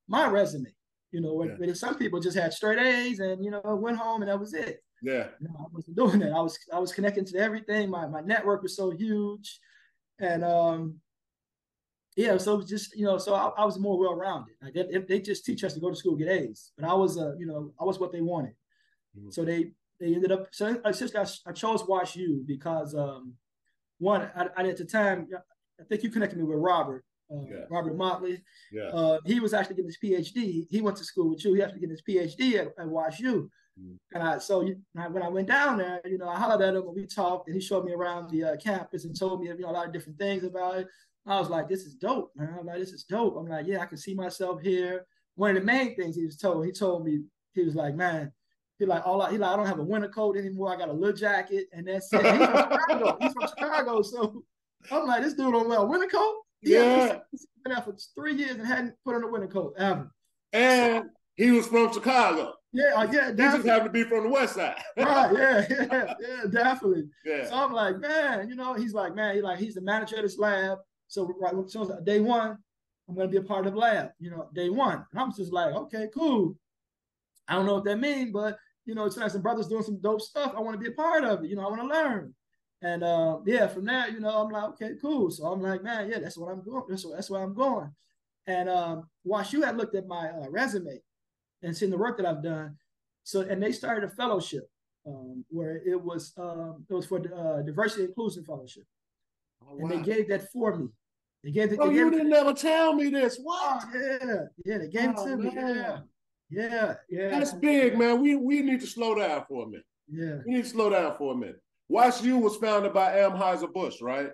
my resume. Where some people just had straight A's and went home and that was it. Yeah. I wasn't doing that. I was connecting to everything. My network was so huge. And so it was just, so I was more well-rounded. Like they just teach us to go to school, get A's. But I was I was what they wanted. So they ended up, so I chose Wash U because one, I at the time, I think you connected me with Robert. Robert Motley. Yeah. He was actually getting his PhD. He went to school with you. He actually getting his PhD at Wash U. And when I went down there, I hollered at him and we talked, and he showed me around the campus and told me a lot of different things about it. I was like, this is dope, man. I'm like, this is dope. I'm like, yeah, I can see myself here. One of the main things he told me, he was like, man, I don't have a winter coat anymore. I got a little jacket, and that's it. He's from Chicago. So I'm like, this dude don't wear a winter coat? Yeah. He's been there for 3 years and hadn't put on a winter coat ever. And he was from Chicago. Yeah, he just happened to be from the West Side. Right, yeah, definitely. Yeah. So I'm like, man, he's like, man, he's the manager of this lab. So day one, I'm gonna be a part of the lab, day one. And I'm just like, okay, cool. I don't know what that means, but it's like some brothers doing some dope stuff. I want to be a part of it. I want to learn. And from there, I'm like, okay, cool. So I'm like, man, yeah, that's what I'm going. That's where I'm going. And Wash U had looked at my resume and seen the work that I've done. And they started a fellowship where it was for the Diversity and Inclusion Fellowship, Oh, and wow. they gave that for me. They gave it. Bro, you didn't never tell me this. What? Oh yeah, they gave it to me. Yeah. That's big, man. We need to slow down for a minute. Yeah. We need to slow down for a minute. YCU was founded by Anheuser-Busch, right?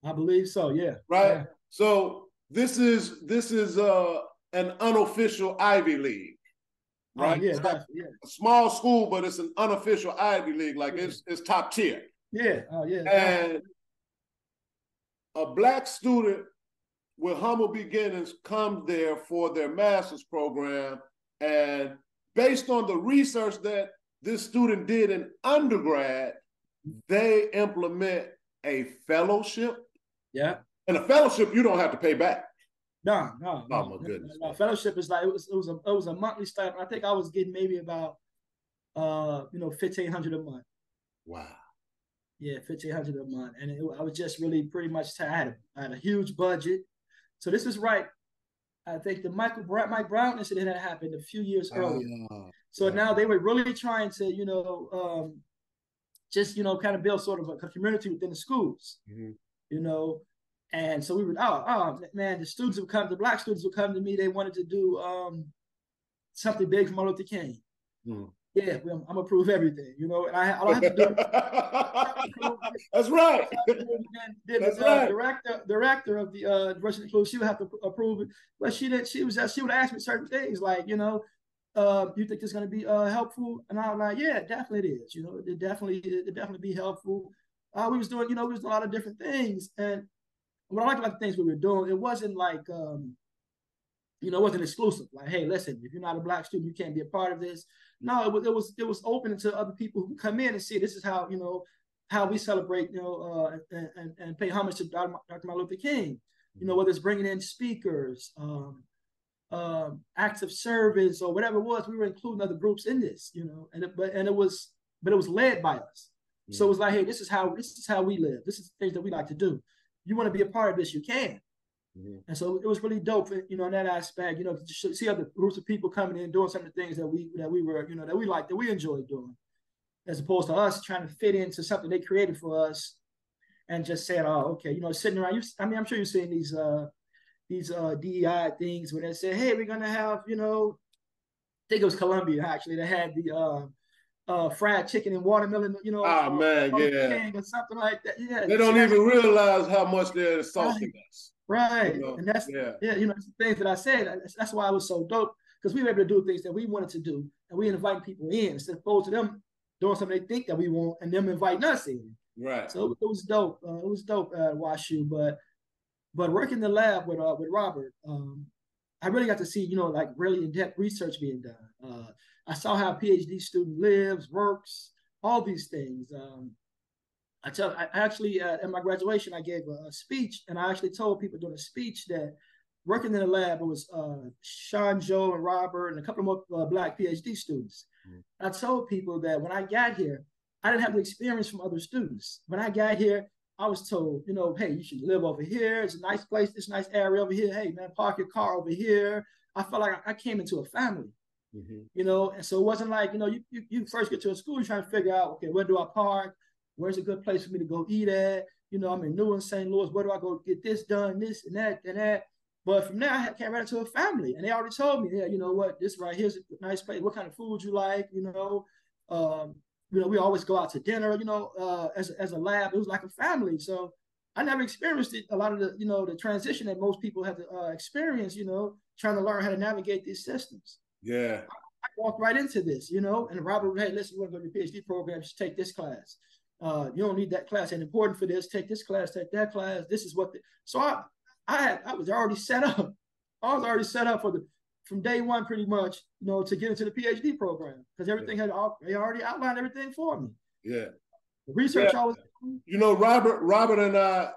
I believe so. Yeah. Right. Yeah. So this is an unofficial Ivy League, right? Oh yeah, It's like yeah. a small school, but it's an unofficial Ivy League. Like it's top tier. Yeah. Oh yeah. And a Black student with humble beginnings comes there for their master's program, and based on the research that this student did in undergrad, they implement a fellowship. Yeah. And a fellowship you don't have to pay back. No. Oh my goodness. No. Fellowship is like it was a monthly stipend. I think I was getting maybe about $1,500 a month. Wow. Yeah, $1,500 a month, and I was just really pretty much tired. I had a huge budget, so this is right. I think the Mike Brown incident had happened a few years earlier. So now they were really trying to, just kind of build sort of a community within the schools, And so we would, man, the Black students would come to me. They wanted to do something big for Martin Luther King. Yeah, I'm gonna prove everything, and I don't have to do it. That's right. Then That's the right. director of the Diversity and Inclusion, she would have to approve it, but she didn't. She would ask me certain things like, you think it's going to be helpful? And I was like, yeah, definitely it is. It definitely be helpful. We was doing a lot of different things, and what I liked about the things we were doing, it wasn't like it wasn't exclusive. Like, hey, listen, if you're not a Black student, you can't be a part of this. No, it was open to other people who come in and see this is how how we celebrate and pay homage to Dr. Martin Luther King. Whether it's bringing in speakers, acts of service, or whatever it was, we were including other groups in this. It was led by us. So it was like, hey, this is how we live. This is the things that we like to do. You want to be a part of this, you can. And so it was really dope, in that aspect, to see other groups of people coming in doing some of the things that we were, that we liked, that we enjoyed doing, as opposed to us trying to fit into something they created for us and just saying, oh, okay, sitting around. I'm sure you've seen these DEI things where they say, hey, we're gonna have, I think it was Columbia actually that had the fried chicken and watermelon, man, yeah, or something like that. Yeah, they don't even realize how much they're insulting us. Right. And that's it's the things that I said. That's why it was so dope, because we were able to do things that we wanted to do, and we invite people in instead of opposed to them doing something they think that we want and them inviting us in. Right. So it was dope. It was dope at WashU, but working in the lab with Robert, I really got to see like really in-depth research being done. I saw how a PhD student lives, works, all these things. I actually at my graduation I gave a speech, and I actually told people during the speech that working in the lab, it was Sean, Joe, and Robert, and a couple of more Black PhD students. I told people that when I got here, I didn't have the experience from other students. When I got here, I was told, hey, you should live over here. It's a nice place, this nice area over here. Hey, man, park your car over here. I felt like I came into a family, and so it wasn't like, you first get to a school, you're trying to figure out, okay, where do I park? Where's a good place for me to go eat at? I'm in New Orleans, St. Louis. Where do I go get this done, this and that and that? But from there, I came right into a family, and they already told me, yeah, you know what, this right here's a nice place. What kind of food you like? We always go out to dinner. As a lab, it was like a family. So I never experienced a lot of the the transition that most people have to experience. Trying to learn how to navigate these systems. Yeah. I walked right into this. And Robert, hey, listen, you want to go to your PhD program? Just take this class. You don't need that class. It's important for this. Take this class. Take that class. This is what. So I was already set up. I was already set up from day one, pretty much, to get into the PhD program, because everything they already outlined everything for me. Yeah. The research I was. Robert and I,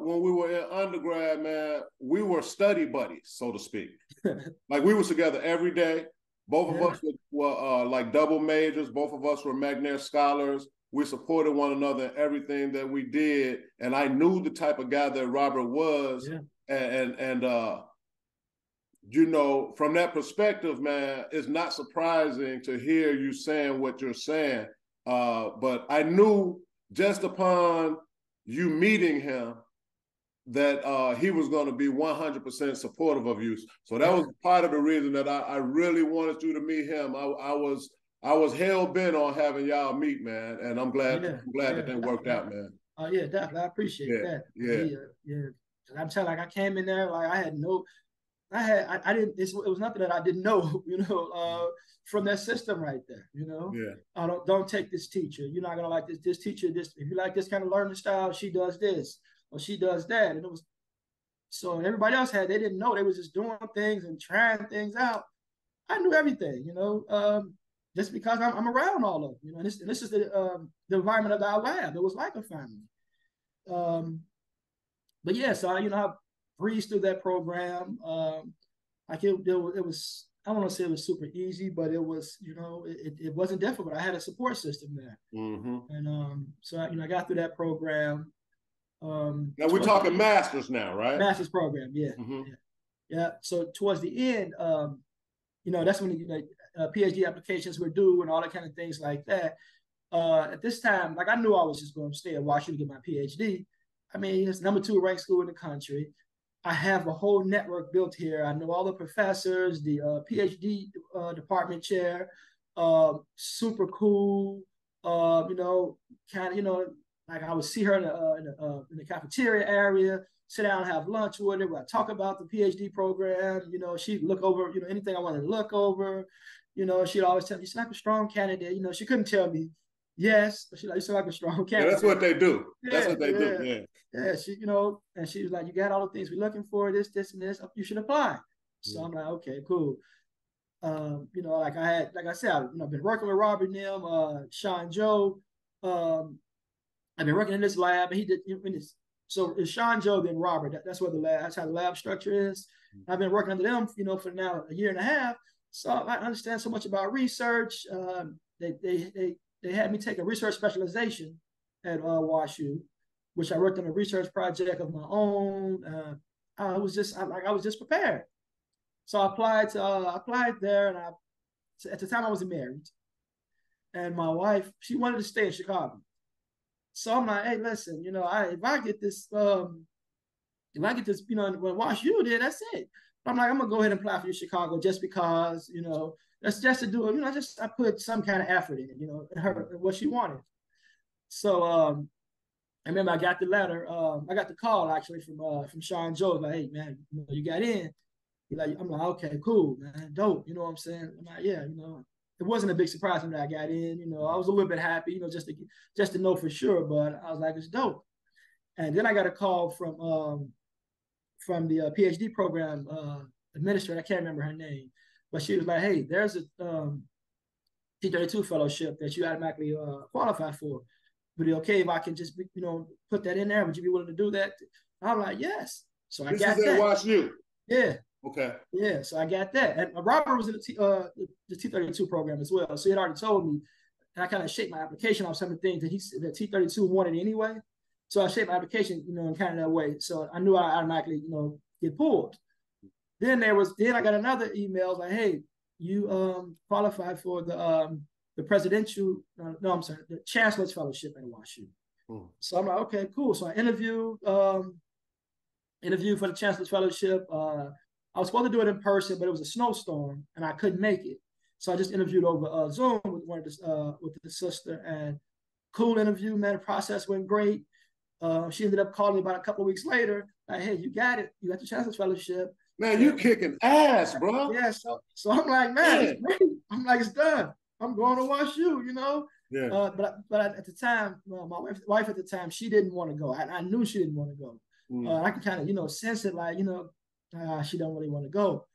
when we were in undergrad, man, we were study buddies, so to speak. Like we were together every day. Both of us were like double majors. Both of us were McNair scholars. We supported one another in everything that we did, and I knew the type of guy that Robert was, and from that perspective, man, it's not surprising to hear you saying what you're saying, But I knew just upon you meeting him that he was going to be 100% supportive of you. So that was part of the reason that I really wanted you to meet him. I was hell bent on having y'all meet, man, and I'm glad that that worked out, man. Oh yeah, definitely. I appreciate that. Yeah. I'm telling like I came in there like I didn't. It was nothing that I didn't know, from that system right there. Don't take this teacher. You're not gonna like this teacher. If you like this kind of learning style, she does this or she does that, and it was. So everybody else they didn't know. They was just doing things and trying things out. I knew everything, just because I'm around all of them, and this is the environment of our lab. It was like a family. But yeah, so I breezed through that program. Like it was, I don't want to say it was super easy, but it was, it wasn't difficult. I had a support system there, and so I got through that program. Now we're talking masters now, right? Master's program, yeah. So towards the end, that's when PhD applications were due and all that kind of things like that. At this time, like I knew I was just going to stay at Washington to get my PhD. I mean, it's #2 ranked school in the country. I have a whole network built here. I know all the professors, the PhD department chair, super cool. Like I would see her in the cafeteria area, sit down and have lunch with her. I talk about the PhD program. She'd look over, anything I wanted to look over. She'd always tell me, "You seem like a strong candidate." She couldn't tell me yes, but you seem like a strong candidate. Yeah, that's what they do. That's what they do. Yeah. Yeah, and she was like, "You got all the things we're looking for, this, and this. You should apply." So I'm like, okay, cool. Like I said, I've been working with Robert and them, Sean Joe. I've been working in this lab, and he did. So it's Sean Joe then Robert. That's what that's how the lab structure is. I've been working under them, for now a year and a half. So I understand so much about research. They had me take a research specialization at WashU, which I worked on a research project of my own. I was just prepared. So I applied there, and at the time I wasn't married, and my wife, she wanted to stay in Chicago. So I'm like, hey, listen, if I get this, when WashU did, that's it. I'm like, I'm gonna go ahead and apply for Chicago just because, that's just to do it. I put some kind of effort in it, her what she wanted. So I remember I got the letter. I got the call actually from Sean Joe. Like, hey man, you got in. I'm like, okay, cool, man, dope. You know what I'm saying? I'm like, yeah, it wasn't a big surprise when I got in. I was a little bit happy, just to know for sure. But I was like, it's dope. And then I got a call from the PhD program administrator. I can't remember her name, but she was like, hey, there's a T32 fellowship that you automatically qualify for. Would it be okay if I can just put that in there? Would you be willing to do that? I'm like, yes. So I got that. WashU. Yeah. Okay. Yeah, so I got that. And Robert was in the T32 program as well. So he had already told me, and I kind of shaped my application on some of the things that T32 wanted anyway. So I shaped my application, in kind of that way. So I knew I automatically, get pulled. Then I got another email like, hey, you qualified for the presidential, the chancellor's fellowship at WashU. So I'm like, okay, cool. So I interviewed for the chancellor's fellowship. I was supposed to do it in person, but it was a snowstorm and I couldn't make it. So I just interviewed over Zoom with the sister, and cool interview, man. The process went great. She ended up calling me about a couple of weeks later. Like, hey, you got it. You got the chancellor's fellowship. Man, you kicking ass, bro. Yeah. So I'm like, man, it's great. I'm like, it's done. I'm going to WashU, Yeah. But at the time, my wife at the time, she didn't want to go. I knew she didn't want to go. I can kind of, sense it, like, she don't really want to go.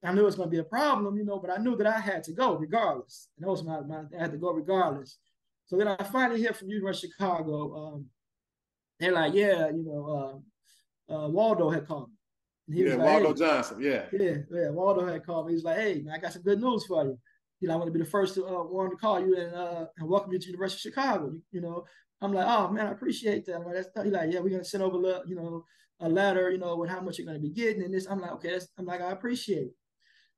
I knew it was going to be a problem, but I knew that I had to go regardless. And that was I had to go regardless. So then I finally hear from University of Chicago. They're like, yeah, Waldo had called me. And he was like, Waldo hey, Johnson, yeah. Yeah, Waldo had called me. He's like, hey, man, I got some good news for you. I want to be the first one to call you and welcome you to University of Chicago. I'm like, oh man, I appreciate that. He's like, yeah, we're gonna send over a letter, with how much you're gonna be getting and this. I'm like, okay, I appreciate it.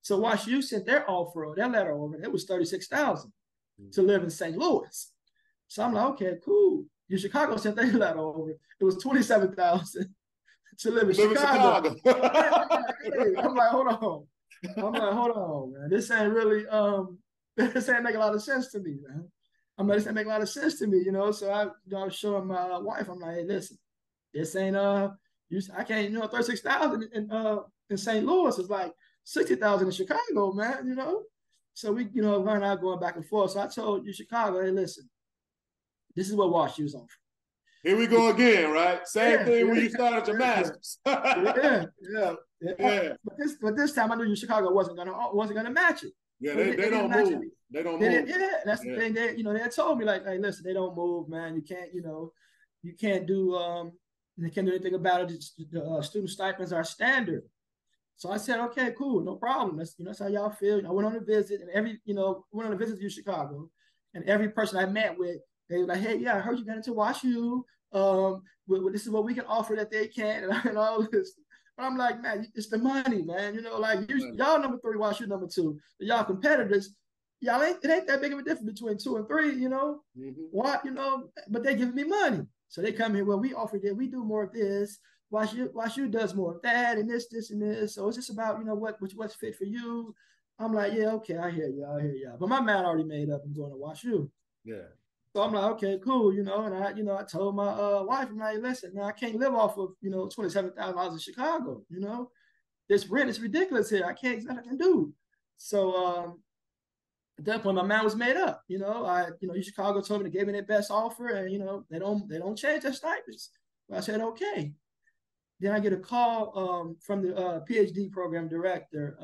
So WashU sent their letter over. It was $36,000 to live in St. Louis. So I'm like, okay, cool. You Chicago sent their letter over. It was 27,000 to live in Live in Chicago. Chicago. Yeah, I'm like, hold on. I'm like, hold on, man. This ain't really this ain't make a lot of sense to me, man. I'm like, this ain't make a lot of sense to me, you know. So I was showing my wife, I'm like, hey, listen, this ain't I can't, 36,000 in St. Louis is like 60,000 in Chicago, man, you know. So we, learn out going back and forth. So I told you Chicago, hey, listen, this is what WashU's on. Here we go again, right? Same thing when you started your master's. Yeah. Yeah. But this time I knew Chicago wasn't gonna match it. Yeah, they don't move. They don't move. Yeah, that's the thing. They had told me like, hey, listen, they don't move, man. You can't, you can't do they can't do anything about it. The student stipends are standard. So I said, okay, cool, no problem. That's how y'all feel. I went on a visit, and went on a visit to Chicago, and every person I met with, they were like, hey, yeah, I heard you got into WashU. This is what we can offer that they can't, and all this. But I'm like, man, it's the money, man. Y'all number 3, WashU number 2. Y'all competitors, it ain't that big of a difference between 2 and 3, Mm-hmm. What, but they giving me money. So they come here, well, we offer that, we do more of this. WashU does more of that and this, and this. So it's just about, what's fit for you. I'm like, yeah, okay, I hear you. But my mind already made up. I'm going to WashU. Yeah. So I'm like, okay, cool, and I told my wife, I'm like, listen, man, I can't live off of, $27,000 in Chicago, This rent is ridiculous here. I can't, nothing I can do. So at that point, my mind was made up. Chicago told me they gave me their best offer, and they don't change their stipends. I said, okay. Then I get a call from the PhD program director,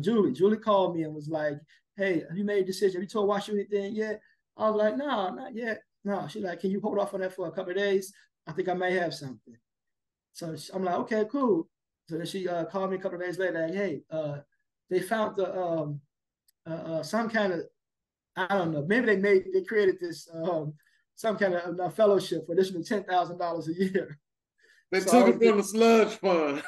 Julie. Julie called me and was like, hey, have you made a decision? Have you told WashU anything yet? I was like, no, not yet. No. She's like, can you hold off on that for a couple of days? I think I may have something. So I'm like, okay, cool. So then she called me a couple of days later, like, hey, they found some kind of, I don't know, maybe they created this some kind of fellowship for additional $10,000 a year. They took it from the sludge fund.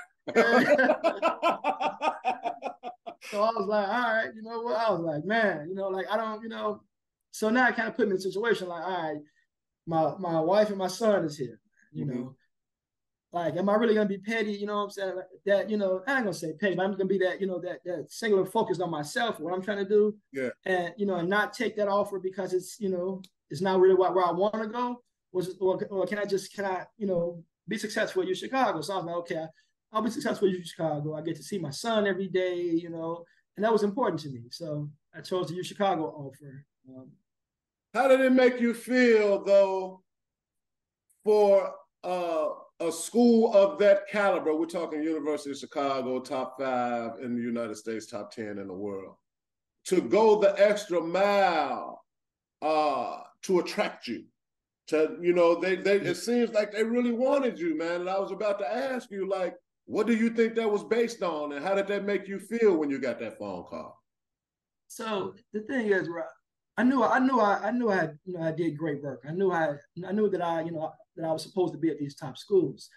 So I was like, all right, you know what? I was like, man, I don't, So now it kind of put me in a situation like, all right, my wife and my son is here, Like, am I really gonna be petty? You know what I'm saying? That, I ain't gonna say petty, but I'm gonna be that, that singular focused on myself, what I'm trying to do. Yeah. And and not take that offer because it's, it's not really where I want to go. Or can I, be successful at U Chicago? So I was like, okay, I'll be successful at U Chicago. I get to see my son every day, and that was important to me. So I chose the U Chicago offer. How did it make you feel, though, for a school of that caliber? We're talking University of Chicago, top 5 in the United States, top 10 in the world, to go the extra mile to attract you. It seems like they really wanted you, man. And I was about to ask you, like, what do you think that was based on, and how did that make you feel when you got that phone call? So the thing is, I knew I did great work. I knew that I was supposed to be at these top schools,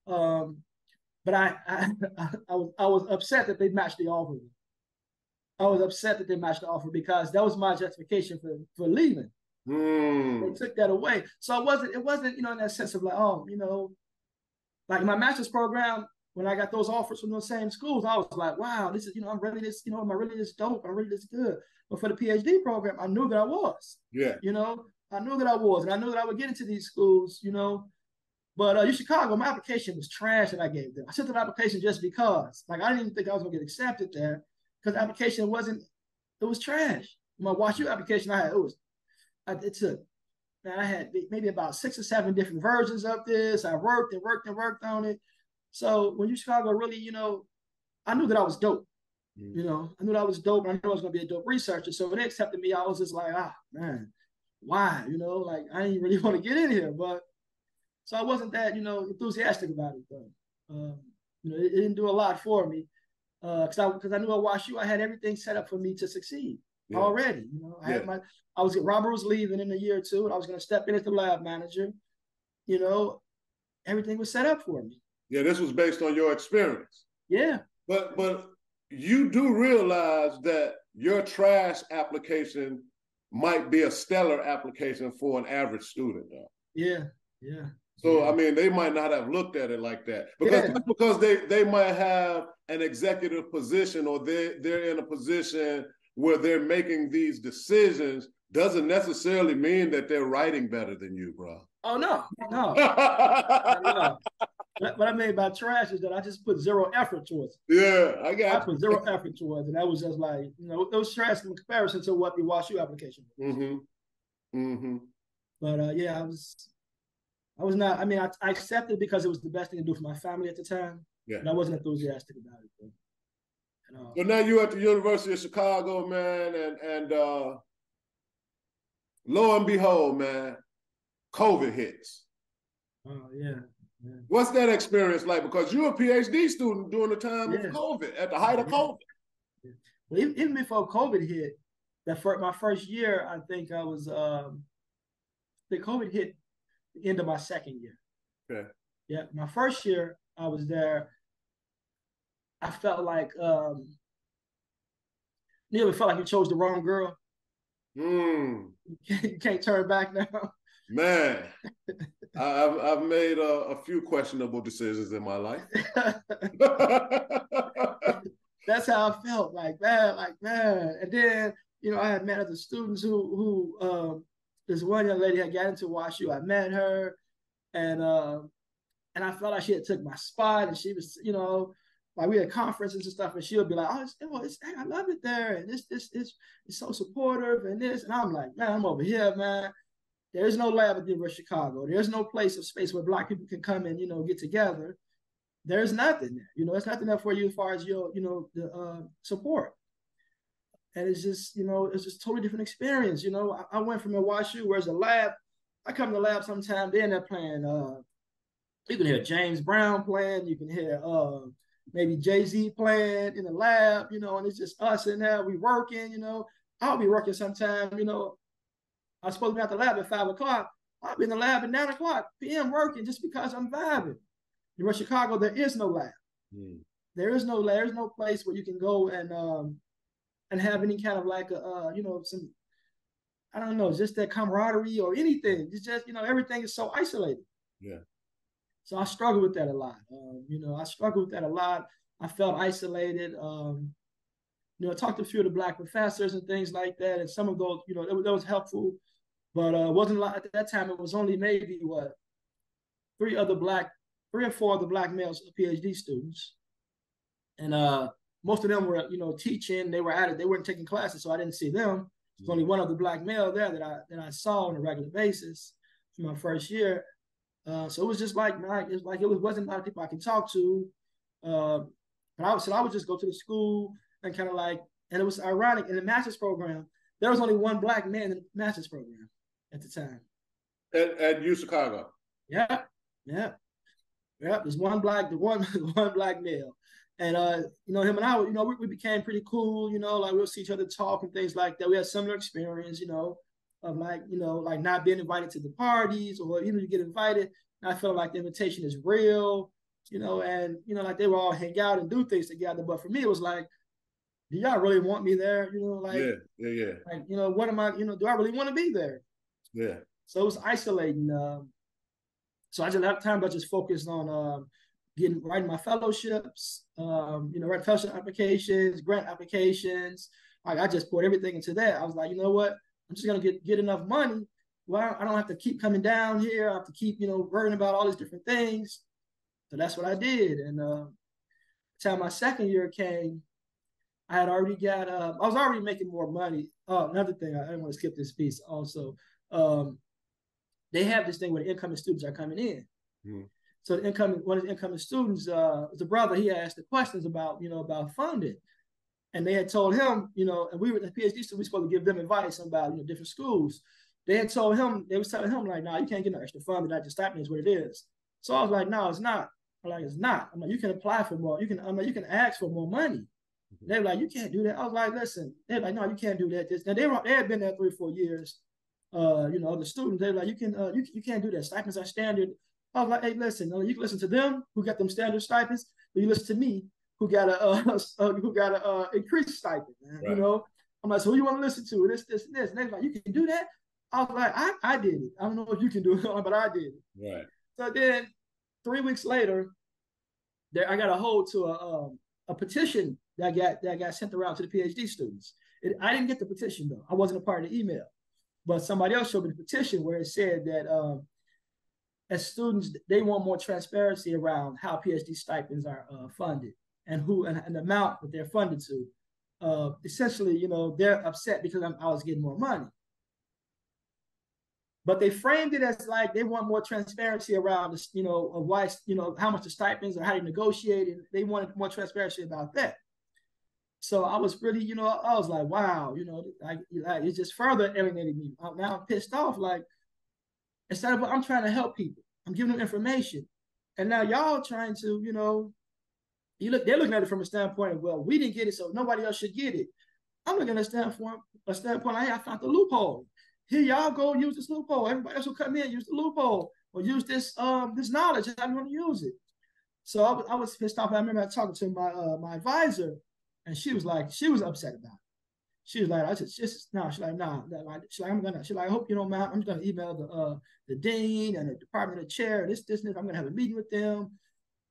but I was upset that they matched the offer. I was upset that they matched the offer because that was my justification for leaving. They took that away. So it wasn't, in that sense of like, like my master's program, when I got those offers from those same schools, I was like, wow, this is, I'm really this, am I really this dope? I'm really this good. But for the PhD program, I knew that I was. Yeah. I knew that I was, and I knew that I would get into these schools, But U Chicago, my application was trash that I gave them. I sent an application just because. Like, I didn't even think I was gonna get accepted there because the application it was trash. My WashU application it took, man, I had maybe about 6 or 7 different versions of this. I worked on it. So when U Chicago really, I knew that I was dope. I knew that I was dope, and I knew I was gonna be a dope researcher. So when they accepted me, I was just like, man, why? Like I didn't really want to get in here, but so I wasn't that, enthusiastic about it though. It didn't do a lot for me because I knew at WashU I had everything set up for me to succeed already. Robert was leaving in a year or two, and I was going to step in as the lab manager. Everything was set up for me. Yeah, this was based on your experience. Yeah. But you do realize that your trash application might be a stellar application for an average student, though. Yeah, yeah. So, yeah. I mean, they might not have looked at it like that because they might have an executive position, or they're in a position where they're making these decisions, doesn't necessarily mean that they're writing better than you, bro. Oh, no. No. What I mean by trash is that I just put zero effort towards it. Yeah, I put zero effort towards it. That was just like, it was trash in comparison to what the WashU application was. Mm-hmm. Mm-hmm. But yeah, I was not, I mean, I accepted it because it was the best thing to do for my family at the time. Yeah. But I wasn't enthusiastic about it. So now you're at the University of Chicago, man, and lo and behold, man, COVID hits. Oh, yeah. What's that experience like? Because you're a PhD student during the time of COVID, at the height of COVID. Yeah. Well, even before COVID hit, my first year, I think I was, the COVID hit the end of my second year. Okay. Yeah, my first year I was there, I felt like, you ever felt like you chose the wrong girl? You can't turn back now. Man, I've made a few questionable decisions in my life. That's how I felt, like man. And then, I had met other students who this one young lady had got into WashU. I met her, and I felt like she had took my spot, and she was, like we had conferences and stuff, and she would be like, I love it there, and it's so supportive, and this, and I'm like, man, I'm over here, man. There's no lab at the University of Chicago. There's no place of space where Black people can come and, get together. There's nothing there. There's nothing there for you as far as your, the support. And it's just, it's just totally different experience. I went from a WashU, where's a lab. I come to the lab sometime, they're in there playing, you can hear James Brown playing, you can hear maybe Jay-Z playing in the lab, and it's just us in there, we working, I'll be working sometime, I'm supposed to be at the lab at 5 o'clock. I'll be in the lab at 9 o'clock p.m. working just because I'm vibing. University of Chicago, there is no lab. There is no lab. There's no place where you can go and have any kind of like some, I don't know, just that camaraderie or anything. It's just, everything is so isolated. Yeah. So I struggled with that a lot. I struggled with that a lot. I felt isolated. I talked to a few of the Black professors and things like that, and some of those, that was helpful. But it wasn't a lot at that time. It was only maybe 3 or 4 other Black males PhD students, and most of them were teaching. They were at it. They weren't taking classes, so I didn't see them. There's only one other Black male there that I saw on a regular basis for my first year. So it was just like it wasn't a lot of people I could talk to. But I would just go to the school and kind of and it was ironic in the master's program. There was only one Black man in the master's program at the time. At U Chicago. Yeah. There's one Black male, and him and I, we became pretty cool. We'll see each other talk and things like that. We had similar experience, of like not being invited to the parties, or you get invited. And I felt like the invitation is real, and like they would all hang out and do things together. But for me, it was like, do y'all really want me there? Yeah. Like, what am I, do I really want to be there? Yeah. So it was isolating. So I just at that time I just focused on writing my fellowships, writing fellowship applications, grant applications. I just poured everything into that. I was like, you know what? I'm just gonna get enough money. Well, I don't have to keep coming down here. I have to keep, worrying about all these different things. So that's what I did. And the time my second year came, I had already got, I was already making more money. Oh, another thing, I didn't want to skip this piece also. They have this thing where the incoming students are coming in. So one of the incoming students was a brother. He asked the questions about, about funding. And they had told him, and we were the PhD students, we were supposed to give them advice about, different schools. They was telling him like, nah, you can't get no extra funding. That just stipend is what it is. So I was like, no, it's not. I'm like, it's not. I'm like, you can apply for more. You can ask for more money. They were like, you can't do that. I was like, listen. They're like, no, you can't do that. Now they had been there 3 or 4 years. The students, they were like, you can't do that. Stipends are standard. I was like, hey, listen, you can listen to them who got them standard stipends, but you listen to me who got a increased stipend. Right. I'm like, so who you want to listen to? This, and this. And they was like, you can do that? I was like, I did it. I don't know if you can do it, but I did it. Right. So then 3 weeks later, I got a hold to a petition that got sent around to the PhD students. I didn't get the petition though. I wasn't a part of the email, but somebody else showed me the petition where it said that as students, they want more transparency around how PhD stipends are funded and who and the amount that they're funded to. Essentially, you know, they're upset because I was getting more money. But they framed it as like they want more transparency around this, you know, of why, you know, how much the stipends or how they negotiate, and they wanted more transparency about that. So I was really, you know, I was like, wow, you know, like it just further alienated me. Now I'm pissed off. Like, instead of, I'm trying to help people, I'm giving them information, and now y'all trying to, you know, they're looking at it from a standpoint of, well, we didn't get it, so nobody else should get it. I'm looking at a standpoint, I found the loophole. Here, y'all go use this loophole. Everybody else will come in, use the loophole, or use this this knowledge. How you want to use it? So I was pissed off. I remember talking to my advisor, and she was upset about it. She was like, she's like, nah. She's like, I hope you don't mind. I'm just gonna email the dean and the department of chair. This. I'm gonna have a meeting with them.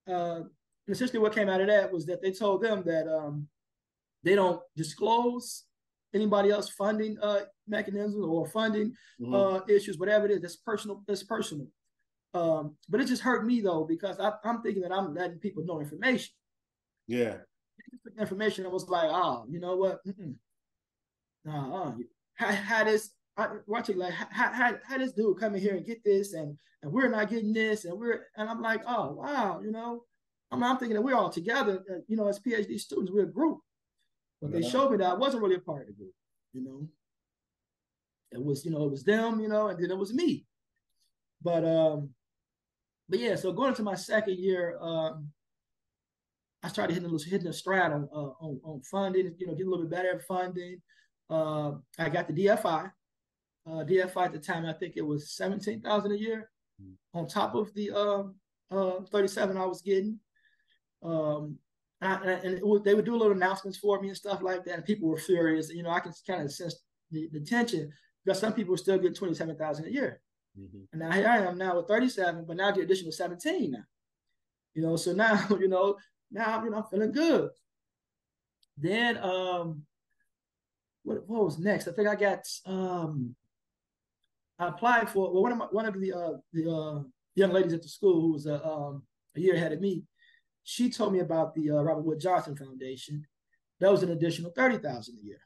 And essentially, what came out of that was that they told them that they don't disclose anybody else funding mechanisms or funding issues, whatever it is. That's personal. But it just hurt me though, because I'm thinking that I'm letting people know information. Yeah. Information. I was like, oh, you know what? How this dude come in here and get this, and we're not getting this, and I'm like, oh wow, you know, I'm thinking that we're all together, you know, as PhD students, we're a group. But they showed me that I wasn't really a part of the group, you know. It was them, you know, and then it was me. But yeah, so going into my second year, I started hitting the stride on funding, you know, getting a little bit better at funding. I got the DFI. DFI at the time, I think it was $17,000 a year on top of the 37 I was getting. They would do little announcements for me and stuff like that, and people were furious. You know, I can kind of sense the tension, because some people were still getting $27,000 a year. And now here I am now with 37, but now the additional 17 now. You know, so now, you know, I'm feeling good. Then what was next? I think I got I applied for, well, one of the young ladies at the school who was a year ahead of me. She told me about the Robert Wood Johnson Foundation. That was an additional $30,000 a year.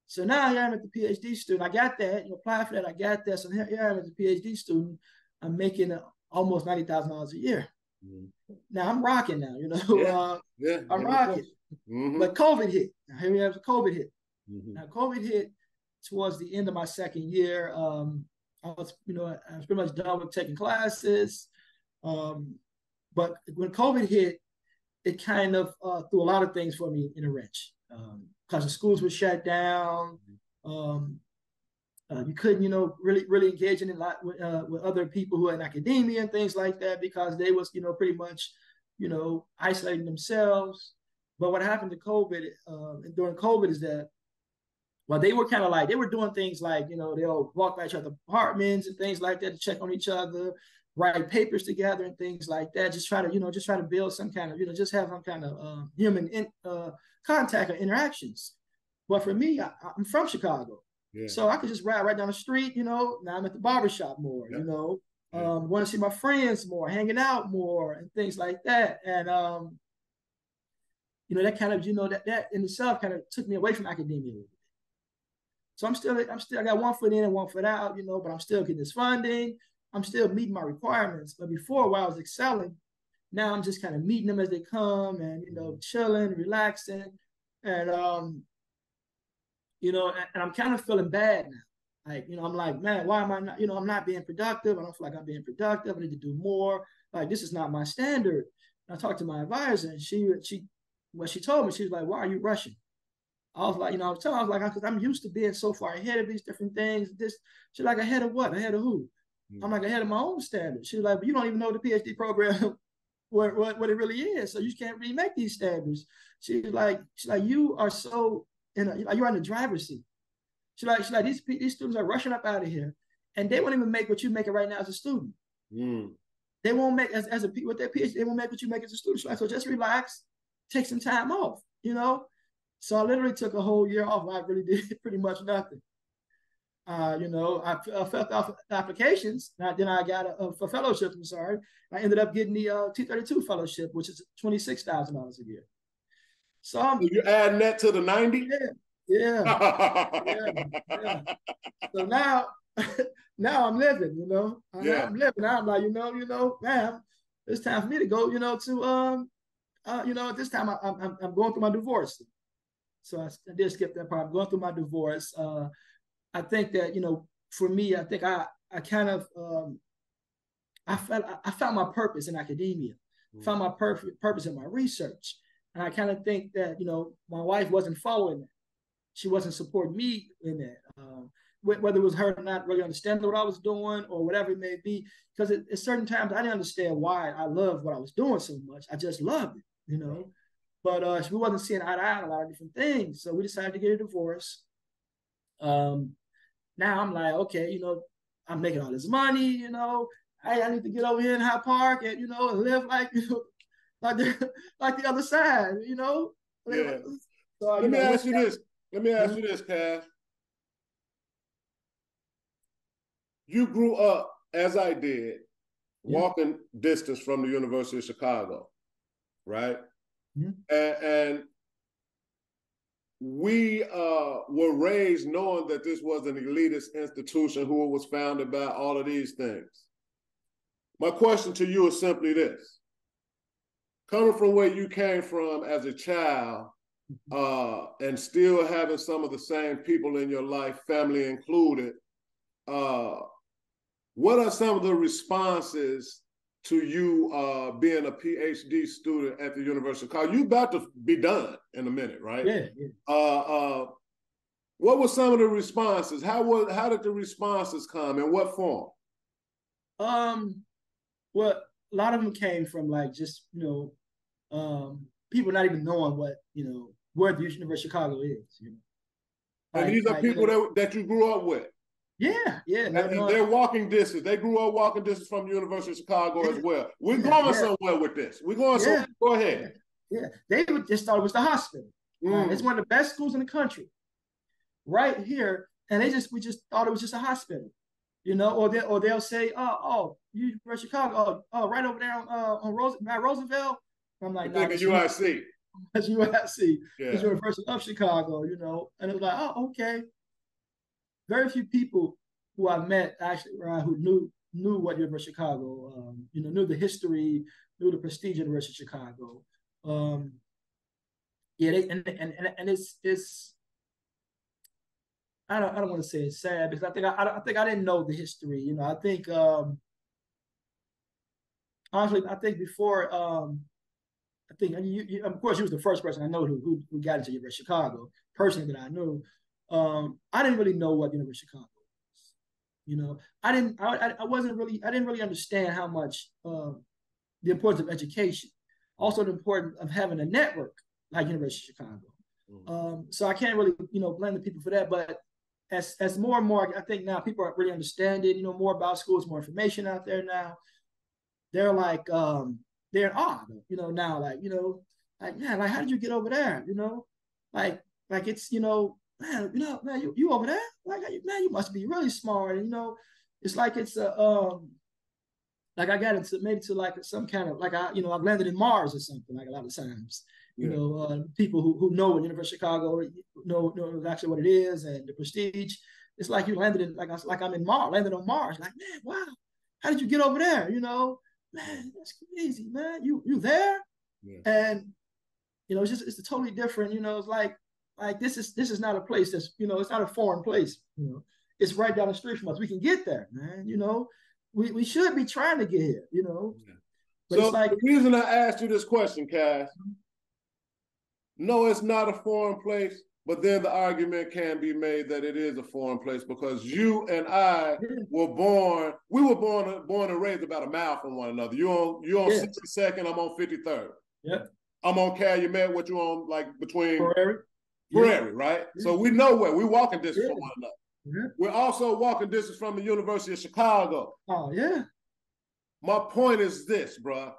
So now here I am at the PhD student. I got that, you know, applied for that. I got that. So here I am as a PhD student. I'm making almost $90,000 a year. Now I'm rocking now, you know. I'm rocking. But COVID hit. Now here we have COVID hit. Now COVID hit towards the end of my second year. I was pretty much done with taking classes. But when COVID hit, it kind of threw a lot of things for me in a wrench, because the schools were shut down. You couldn't, you know, really engage in a lot with other people who are in academia and things like that, because they was, you know, pretty much, you know, isolating themselves. But what happened to COVID during COVID is that, well, they were kind of like, they were doing things like, you know, they'll walk by each other's apartments and things like that to check on each other, write papers together and things like that. Just try to build some kind of, you know, just have some kind of human contact or interactions. But for me, I'm from Chicago. So I could just ride right down the street, you know. Now I'm at the barbershop more, you know, want to see my friends more, hanging out more and things like that. And, you know, that kind of, you know, that in itself kind of took me away from academia. So I got one foot in and one foot out, you know, but I'm still getting this funding. I'm still meeting my requirements. But before, while I was excelling, now I'm just kind of meeting them as they come and, you know, chilling, relaxing. And, you know, and I'm kind of feeling bad now. Like, you know, I'm like, man, why am I not, you know, I'm not being productive. I don't feel like I'm being productive. I need to do more. Like, this is not my standard. And I talked to my advisor, and she told me, she was like, why are you rushing? I was like, you know, I was like, because I'm used to being so far ahead of these different things. She's like, ahead of what? Ahead of who? I'm like, ahead of my own standards. She was like, but you don't even know the PhD program, what it really is. So you can't really make these standards. She's like, you are so you're in the driver's seat. She's like these students are rushing up out of here, and they won't even make what you making right now as a student. They won't make as a with their PhD. They won't make what you make as a student. She's like, so just relax, take some time off. So I literally took a whole year off. I really did pretty much nothing. I filled out applications. Then I got for fellowship. I'm sorry. I ended up getting the 232 fellowship, which is $26,000 a year. So you're adding that to the 90? Yeah. So now I'm living. Now I'm living. Now I'm like, man, it's time for me to go. At this time I'm going through my divorce. So I did skip that part. I'm going through my divorce. I think that, for me, I think I kind of, I found my purpose in academia, found my purpose in my research. And I kind of think that, my wife wasn't following that. She wasn't supporting me in that. Whether it was her not really understanding what I was doing or whatever it may be, because at certain times I didn't understand why I loved what I was doing so much. I just loved it, But we wasn't seeing eye to eye on a lot of different things. So we decided to get a divorce. Now I'm like, okay, I'm making all this money, I need to get over here in High Park and, and live like, like the other side, Yeah. So, Let me ask you this, Cash. You grew up, as I did, walking distance from the University of Chicago, right? And we were raised knowing that this was an elitist institution who was founded by all of these things. My question to you is simply this. Coming from where you came from as a child and still having some of the same people in your life, family included, what are some of the responses to you being a PhD student at the University of Chicago? You're about to be done in a minute, right? Yeah. What were some of the responses? How did the responses come? In what form? Well, a lot of them came from like just, people not even knowing what, where the University of Chicago is. And these are people that you grew up with. Yeah. And they're walking distance. They grew up walking distance from the University of Chicago as well. We're going somewhere with this. We're going somewhere. Go ahead. Yeah. They just thought it was the hospital. It's one of the best schools in the country, right here. And we just thought it was just a hospital, or they'll say, oh, University of Chicago, oh, right over there on Roosevelt. I'm like, no, it's UIC. That's UIC. It's University of Chicago, and it was like, oh, okay. Very few people who I met actually who knew what University of Chicago, knew the history, knew the prestige of the University of Chicago. And it's I don't want to say it's sad because I think I didn't know the history. I think honestly, I think before I think of course you was the first person I know who got into University of Chicago personally that I knew. I didn't really know what University of Chicago was. I didn't really understand how much the importance of education, also the importance of having a network like University of Chicago. So I can't really, blame the people for that. But as more and more, I think now people are really understanding, more about schools, more information out there now. They're like, they're in awe, now, like, man, like, how did you get over there? Like it's, man, you over there? Like, man, you must be really smart. It's like it's like I got into maybe to like some kind of like I've landed in Mars or something like a lot of times. People who know what University of Chicago know actually what it is and the prestige. It's like you landed in like I'm in Mars, landed on Mars. Like, man, wow, how did you get over there? Man, that's crazy, man. You there? Yeah. And it's totally different. It's like this is not a place that's it's not a foreign place. It's right down the street from us. We can get there, man. We should be trying to get here. Yeah. But so it's like the reason I asked you this question, Cass. No, it's not a foreign place, but then the argument can be made that it is a foreign place because you and I were born and raised about a mile from one another. You're on 62nd, I'm on 53rd. Yeah. I'm on Calumet, what you on, like between Prairie. Prairie, right? So we know where we're walking distance from one another. Yeah. We're also walking distance from the University of Chicago. Oh, yeah. My point is this, bro.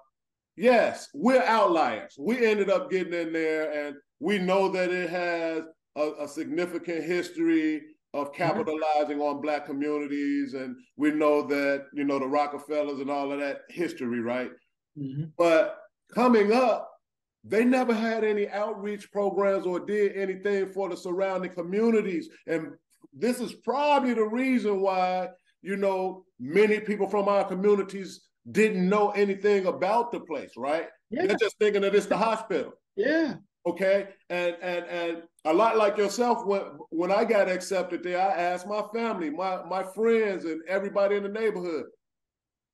Yes, we're outliers. We ended up getting in there, and we know that it has a significant history of capitalizing on Black communities, and we know that, you know, the Rockefellers and all of that history, right? Mm-hmm. But coming up, they never had any outreach programs or did anything for the surrounding communities. And this is probably the reason why, you know, many people from our communities didn't know anything about the place, right? Yeah. They're just thinking that it's the hospital. Yeah. Okay. And a lot like yourself, when I got accepted there, I asked my family, my friends, and everybody in the neighborhood,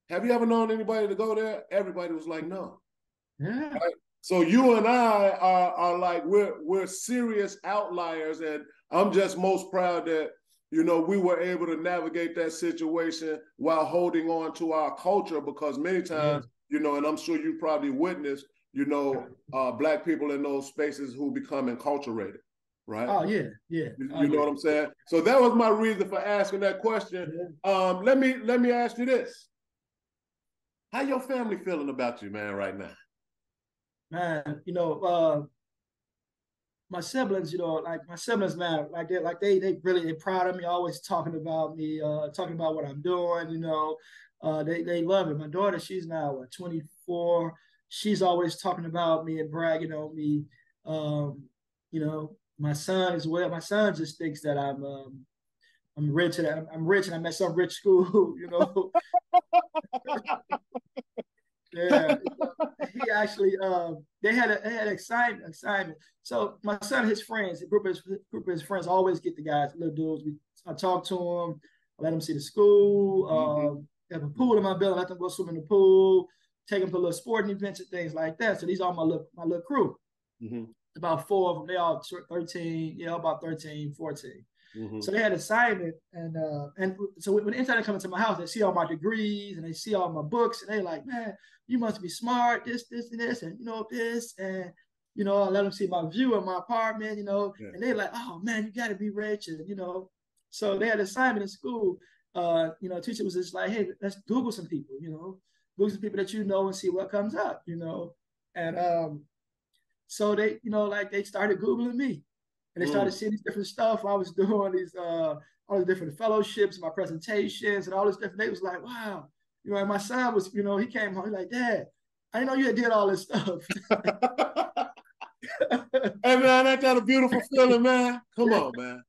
have you ever known anybody to go there? Everybody was like, no. Yeah. Right? So you and I are like, we're serious outliers, and I'm just most proud that, you know, we were able to navigate that situation while holding on to our culture, because many times, you know, and I'm sure you probably witnessed, you know, Black people in those spaces who become enculturated, right? Oh, yeah, yeah. You know what I'm saying? So that was my reason for asking that question. Yeah. Let me ask you this. How your family feeling about you, man, right now? Man, you know, my siblings, you know, like my siblings, man, like they really proud of me, always talking about me, talking about what I'm doing, you know. They love it. My daughter, she's now 24. She's always talking about me and bragging on me. You know, my son as well. My son just thinks that I'm rich and I'm rich and I'm at some rich school, you know. Yeah, he actually they had an assignment. So my son, his friends, a group of his friends always get the guys, little dudes. I talk to them, I let them see the school. Have a pool in my building, let them go swim in the pool, take them to little sporting events and things like that. So these are my little crew. About 4 of them. They all 13, about 13, 14. So they had an assignment, and so when the internet come into my house, they see all my degrees and they see all my books, and they like, man, you must be smart, this, and this, and you know this, and you know, I let them see my view of my apartment, you know, and they like, oh man, you got to be rich, and you know, so they had an assignment in school. You know, teacher was just like, hey, let's Google some people, you know, Google some people that you know and see what comes up, you know, and so they, you know, like they started Googling me. And they started seeing these different stuff. I was doing these all the different fellowships, my presentations, and all this different. They was like, wow. You know, and my son was, you know, he came home, he's like, Dad, I didn't know you had did all this stuff. Hey man, ain't that a beautiful feeling, man? Come on, man.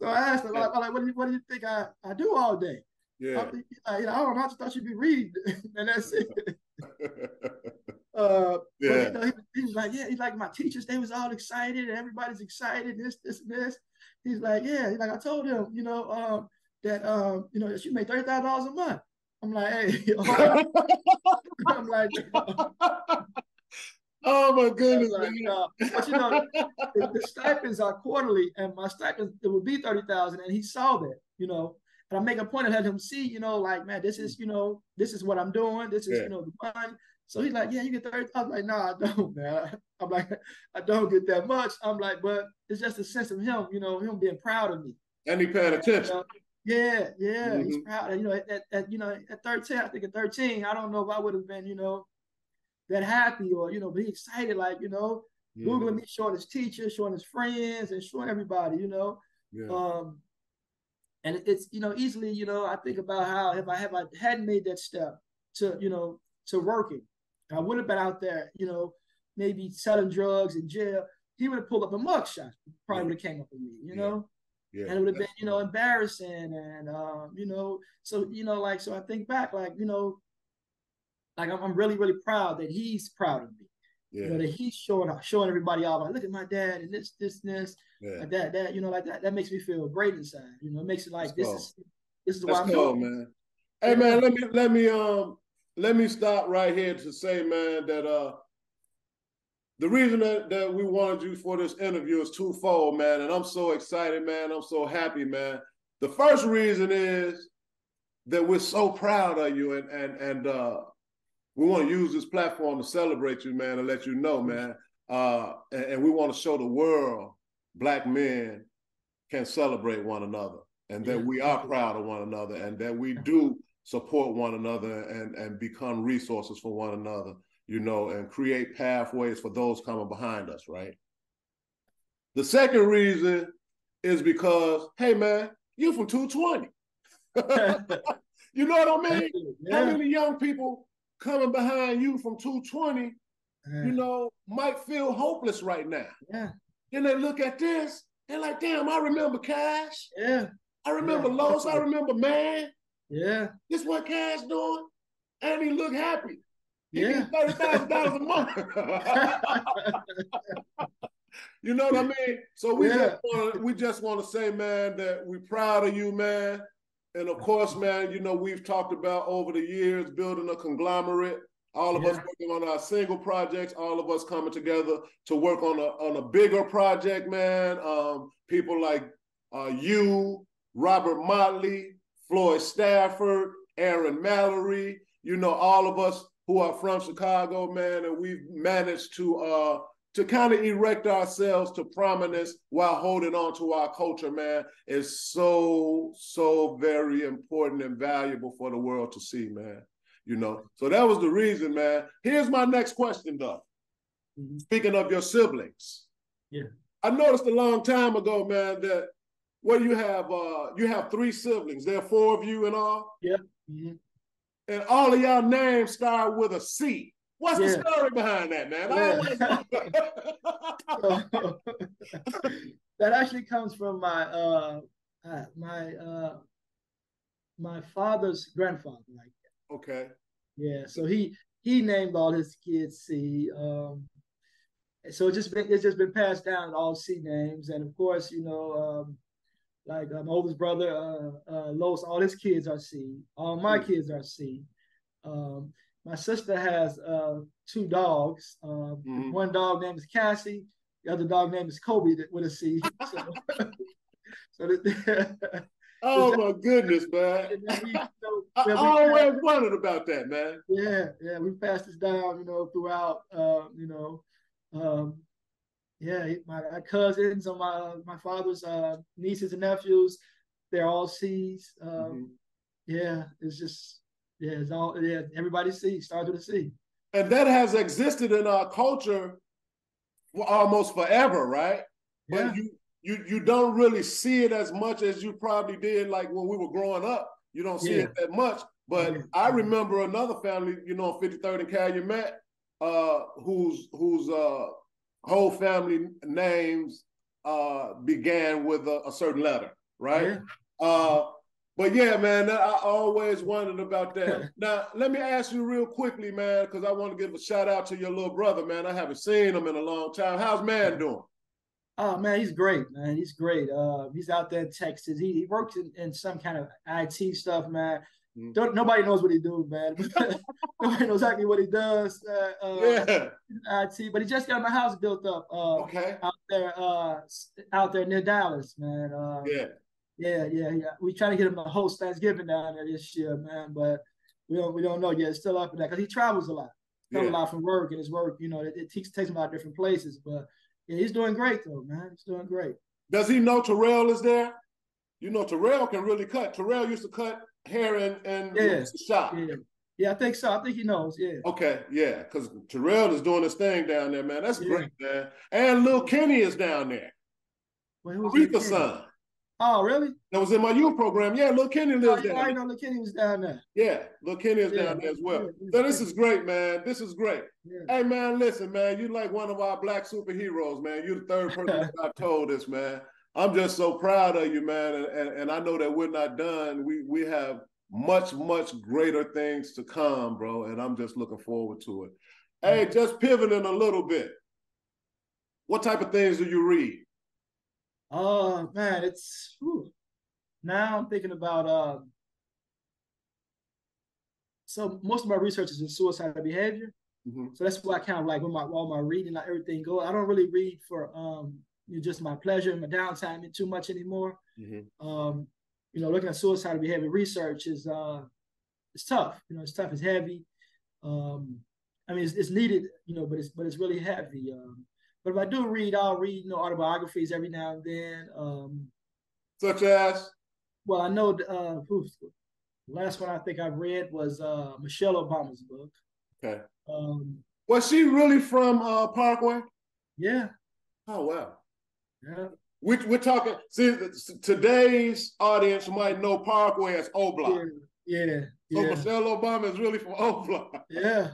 So I asked him, like, what do you think I do all day? Yeah. You know, I just thought you'd be reading, and that's it. Yeah. But, you know, he was like, yeah, he's like, my teachers, they was all excited, and everybody's excited, this, and this. He's like, yeah, he's like, I told him, you know, that you know, that you make $30,000 a month. I'm like, hey, I'm like, oh my goodness, like, man. but you know, the stipends are quarterly, and my stipends, it would be 30,000, and he saw that, you know. And I make a point of letting him see, you know, like, man, this is, you know, this is what I'm doing. This is, you know, the money. So he's like, yeah, you get 30. I'm like, no, I don't, man. I'm like, I don't get that much. I'm like, but it's just a sense of him, you know, him being proud of me. And he paying attention. Yeah, he's proud. You know, at 13, I think at 13, I don't know if I would have been, you know, that happy or, you know, be excited, like, you know, Googling me, showing his teachers, showing his friends, and showing everybody, you know. Yeah. And it's, you know, easily, you know, I think about how if I hadn't made that step to, you know, to working, I would have been out there, you know, maybe selling drugs in jail. He would have pulled up a mugshot, probably would have came up with me, you know. Yeah. And it would have been, you know, embarrassing, and you know, so, you know, like, so I think back, like, you know, like I'm really, really proud that he's proud of me. Yeah. You know, that he's showing everybody out, like, look at my dad and this, yeah. Like that, you know, like that makes me feel great inside. You know, it makes it like this is what I'm doing, man. Hey, man, let me stop right here to say, man, that the reason that we wanted you for this interview is twofold, man, and I'm so excited, man. I'm so happy, man. The first reason is that we're so proud of you, and we want to use this platform to celebrate you, man, and let you know, man. And we want to show the world Black men can celebrate one another, and that we are proud of one another, and that we do support one another and become resources for one another, you know, and create pathways for those coming behind us, right? The second reason is because, hey, man, you from 220. You know what I mean? Yeah. How many young people coming behind you from 220, you know, might feel hopeless right now? Yeah. Then they look at this, they're like, damn, I remember Cash. Yeah. I remember Los. I remember Man. Yeah. This what Cash doing? And he look happy. He yeah. get $30,000 a month. You know what I mean? So we just want to say, man, that we're proud of you, man. And of course, man, you know, we've talked about over the years building a conglomerate. All of us working on our single projects, all of us coming together to work on a bigger project, man. People like you, Robert Motley, Floyd Stafford, Aaron Mallory, you know, all of us who are from Chicago, man, and we've managed to kind of erect ourselves to prominence while holding on to our culture, man, is so, so very important and valuable for the world to see, man. You know, so that was the reason, man. Here's my next question, though. Speaking of your siblings, I noticed a long time ago, man, that you have 3 siblings. There are 4 of you in all. Yeah. And all of y'all names start with a C. What's the story behind that, man? That actually comes from my father's grandfather. Like, okay. Yeah, so he named all his kids C. So it's just been passed down, all C names, and of course, you know, like my oldest brother, Los, all his kids are C. All my kids are C. My sister has 2 dogs. One dog named is Cassie. The other dog name is Kobe with a C. Oh my goodness, man! I always wondered about that, man. Yeah, we passed this down, you know, throughout, you know, my cousins and my father's nieces and nephews, they're all C's. Yeah, it's just it's all everybody C starts with a C. And that has existed in our culture for almost forever, right? Yeah. But you don't really see it as much as you probably did like when we were growing up. You don't see it that much. But I remember another family, you know, 53rd and Calumet, whose whole family names began with a certain letter, right? But yeah, man, I always wondered about that. Now, let me ask you real quickly, man, because I want to give a shout out to your little brother, man. I haven't seen him in a long time. How's Man doing? Oh man, he's great, man. He's great. He's out there in Texas. He works in some kind of IT stuff, man. Nobody knows what he do, man. Nobody knows exactly what he does. IT, but he just got my house built up. Out there near Dallas, man. Yeah. We trying to get him to host Thanksgiving down there this year, man. But we don't know yet. It's still up in that because he travels a lot. Travels a lot from work, and his work, you know, it takes him out different places, but. Yeah, he's doing great though, man. He's doing great. Does he know Terrell is there? You know, Terrell can really cut. Terrell used to cut hair and the shop. Yeah, I think so. I think he knows. Yeah. Okay, yeah, because Terrell is doing his thing down there, man. That's great, man. And Lil Kenny is down there. Aretha's son. Oh, really? That was in my youth program. Yeah, Lil Kenny lives down there. I know Lil Kenny was down there. Yeah, Lil Kenny is down there as well. So this is great, man. This is great. Hey, man, listen, man. You're like one of our Black superheroes, man. You're the third person that I've told this, man. I'm just so proud of you, man. And I know that we're not done. We have much, much greater things to come, bro. And I'm just looking forward to it. Hey, just pivoting a little bit. What type of things do you read? Oh man, it's now I'm thinking about so most of my research is in suicidal behavior. So that's why I kind of like when all my reading, like everything goes. I don't really read for just my pleasure and my downtime too much anymore. You know, looking at suicidal behavior research is it's tough. You know, it's tough, it's heavy. I mean it's needed, you know, but it's really heavy. But if I do read, I'll read, autobiographies every now and then. Such as? Well, I know the last one I think I read was Michelle Obama's book. Okay. Was she really from Parkway? Yeah. Oh, wow. Yeah. We're talking, see, today's audience might know Parkway as O-Block. Yeah. So Michelle Obama is really from O-Block. Yeah.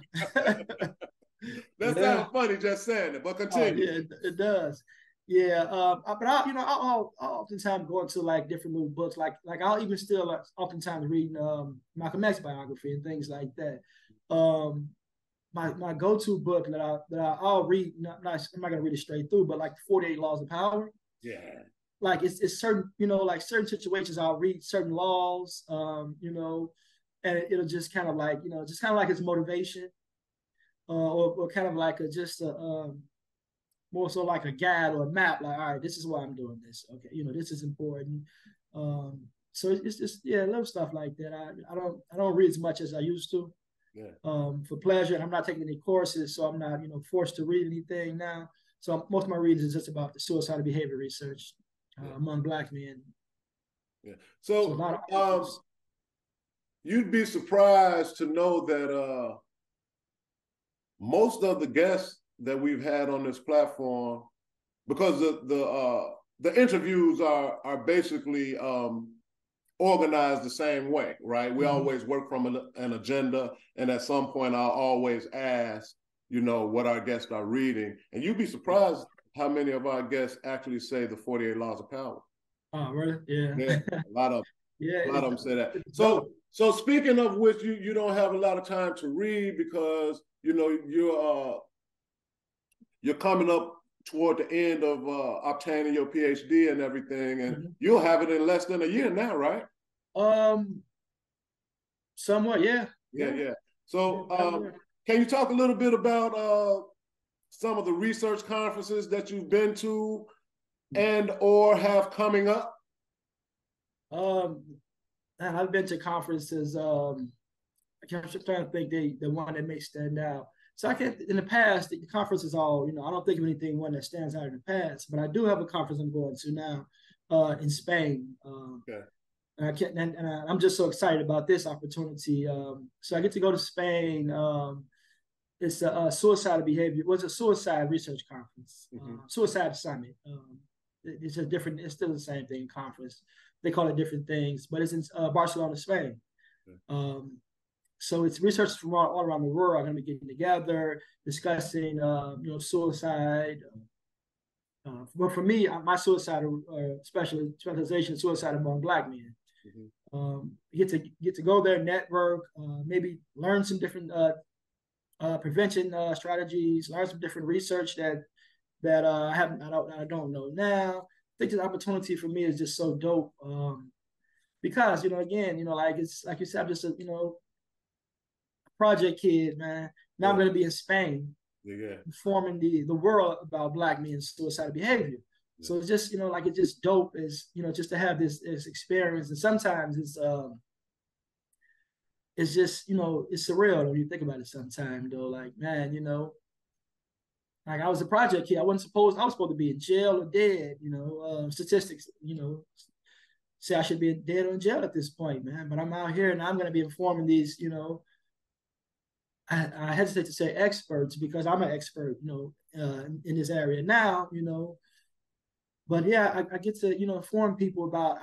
That sounds funny just saying it, but continue. Yeah, it does. Yeah, but I'll oftentimes go into like different little books, like I'll even still oftentimes reading Malcolm X biography and things like that. My go-to book that I'll read, I'm not gonna read it straight through, but like 48 Laws of Power. Yeah. Like it's certain, like certain situations I'll read certain laws, and it'll just kind of like, just kind of like it's motivation, or kind of like more so like a guide or a map, like, all right, this is why I'm doing this. Okay, this is important. So it's just little stuff like that. I don't read as much as I used to. Yeah. For pleasure, and I'm not taking any courses, so I'm not forced to read anything now. So most of my reading is just about the suicidal behavior research among Black men. Yeah. So you'd be surprised to know that most of the guests that we've had on this platform, because the interviews are basically organized the same way, right? We always work from an agenda, and at some point I'll always ask, what our guests are reading, and you'd be surprised how many of our guests actually say the 48 Laws of Power. Oh, really? Yeah. A lot of them say that. So speaking of which, you don't have a lot of time to read because you're coming up toward the end of obtaining your PhD and everything, and you'll have it in less than a year now, right? Somewhat, yeah. Yeah. So, can you talk a little bit about some of the research conferences that you've been to and or have coming up? I've been to conferences. I'm trying to think the one that may stand out. So I can't, in the past, the conference is all, I don't think of anything one that stands out in the past, but I do have a conference I'm going to now in Spain. Okay. And I'm just so excited about this opportunity. So I get to go to Spain. It's a suicidal behavior. Well, it's a suicide research conference, suicide summit. It's still the same thing, conference. They call it different things, but it's in Barcelona, Spain. Okay. So it's researchers from all around the world are going to be getting together, discussing, suicide. But for me, my suicidal specialization is suicide among Black men. Get to go there, network, maybe learn some different prevention strategies, learn some different research that I don't know now. I think the opportunity for me is just so dope, because again, like it's like you said, I'm just a project kid, man. Now I'm going to be in Spain, informing the world about Black men's suicidal behavior. So it's just like it's just dope as just to have this experience, and sometimes it's just it's surreal when you think about it. Sometimes though, like, man, like I was a project kid. I was supposed to be in jail or dead. Statistics say I should be dead or in jail at this point, man. But I'm out here and I'm going to be informing these I hesitate to say experts because I'm an expert, in this area now, But yeah, I get to inform people about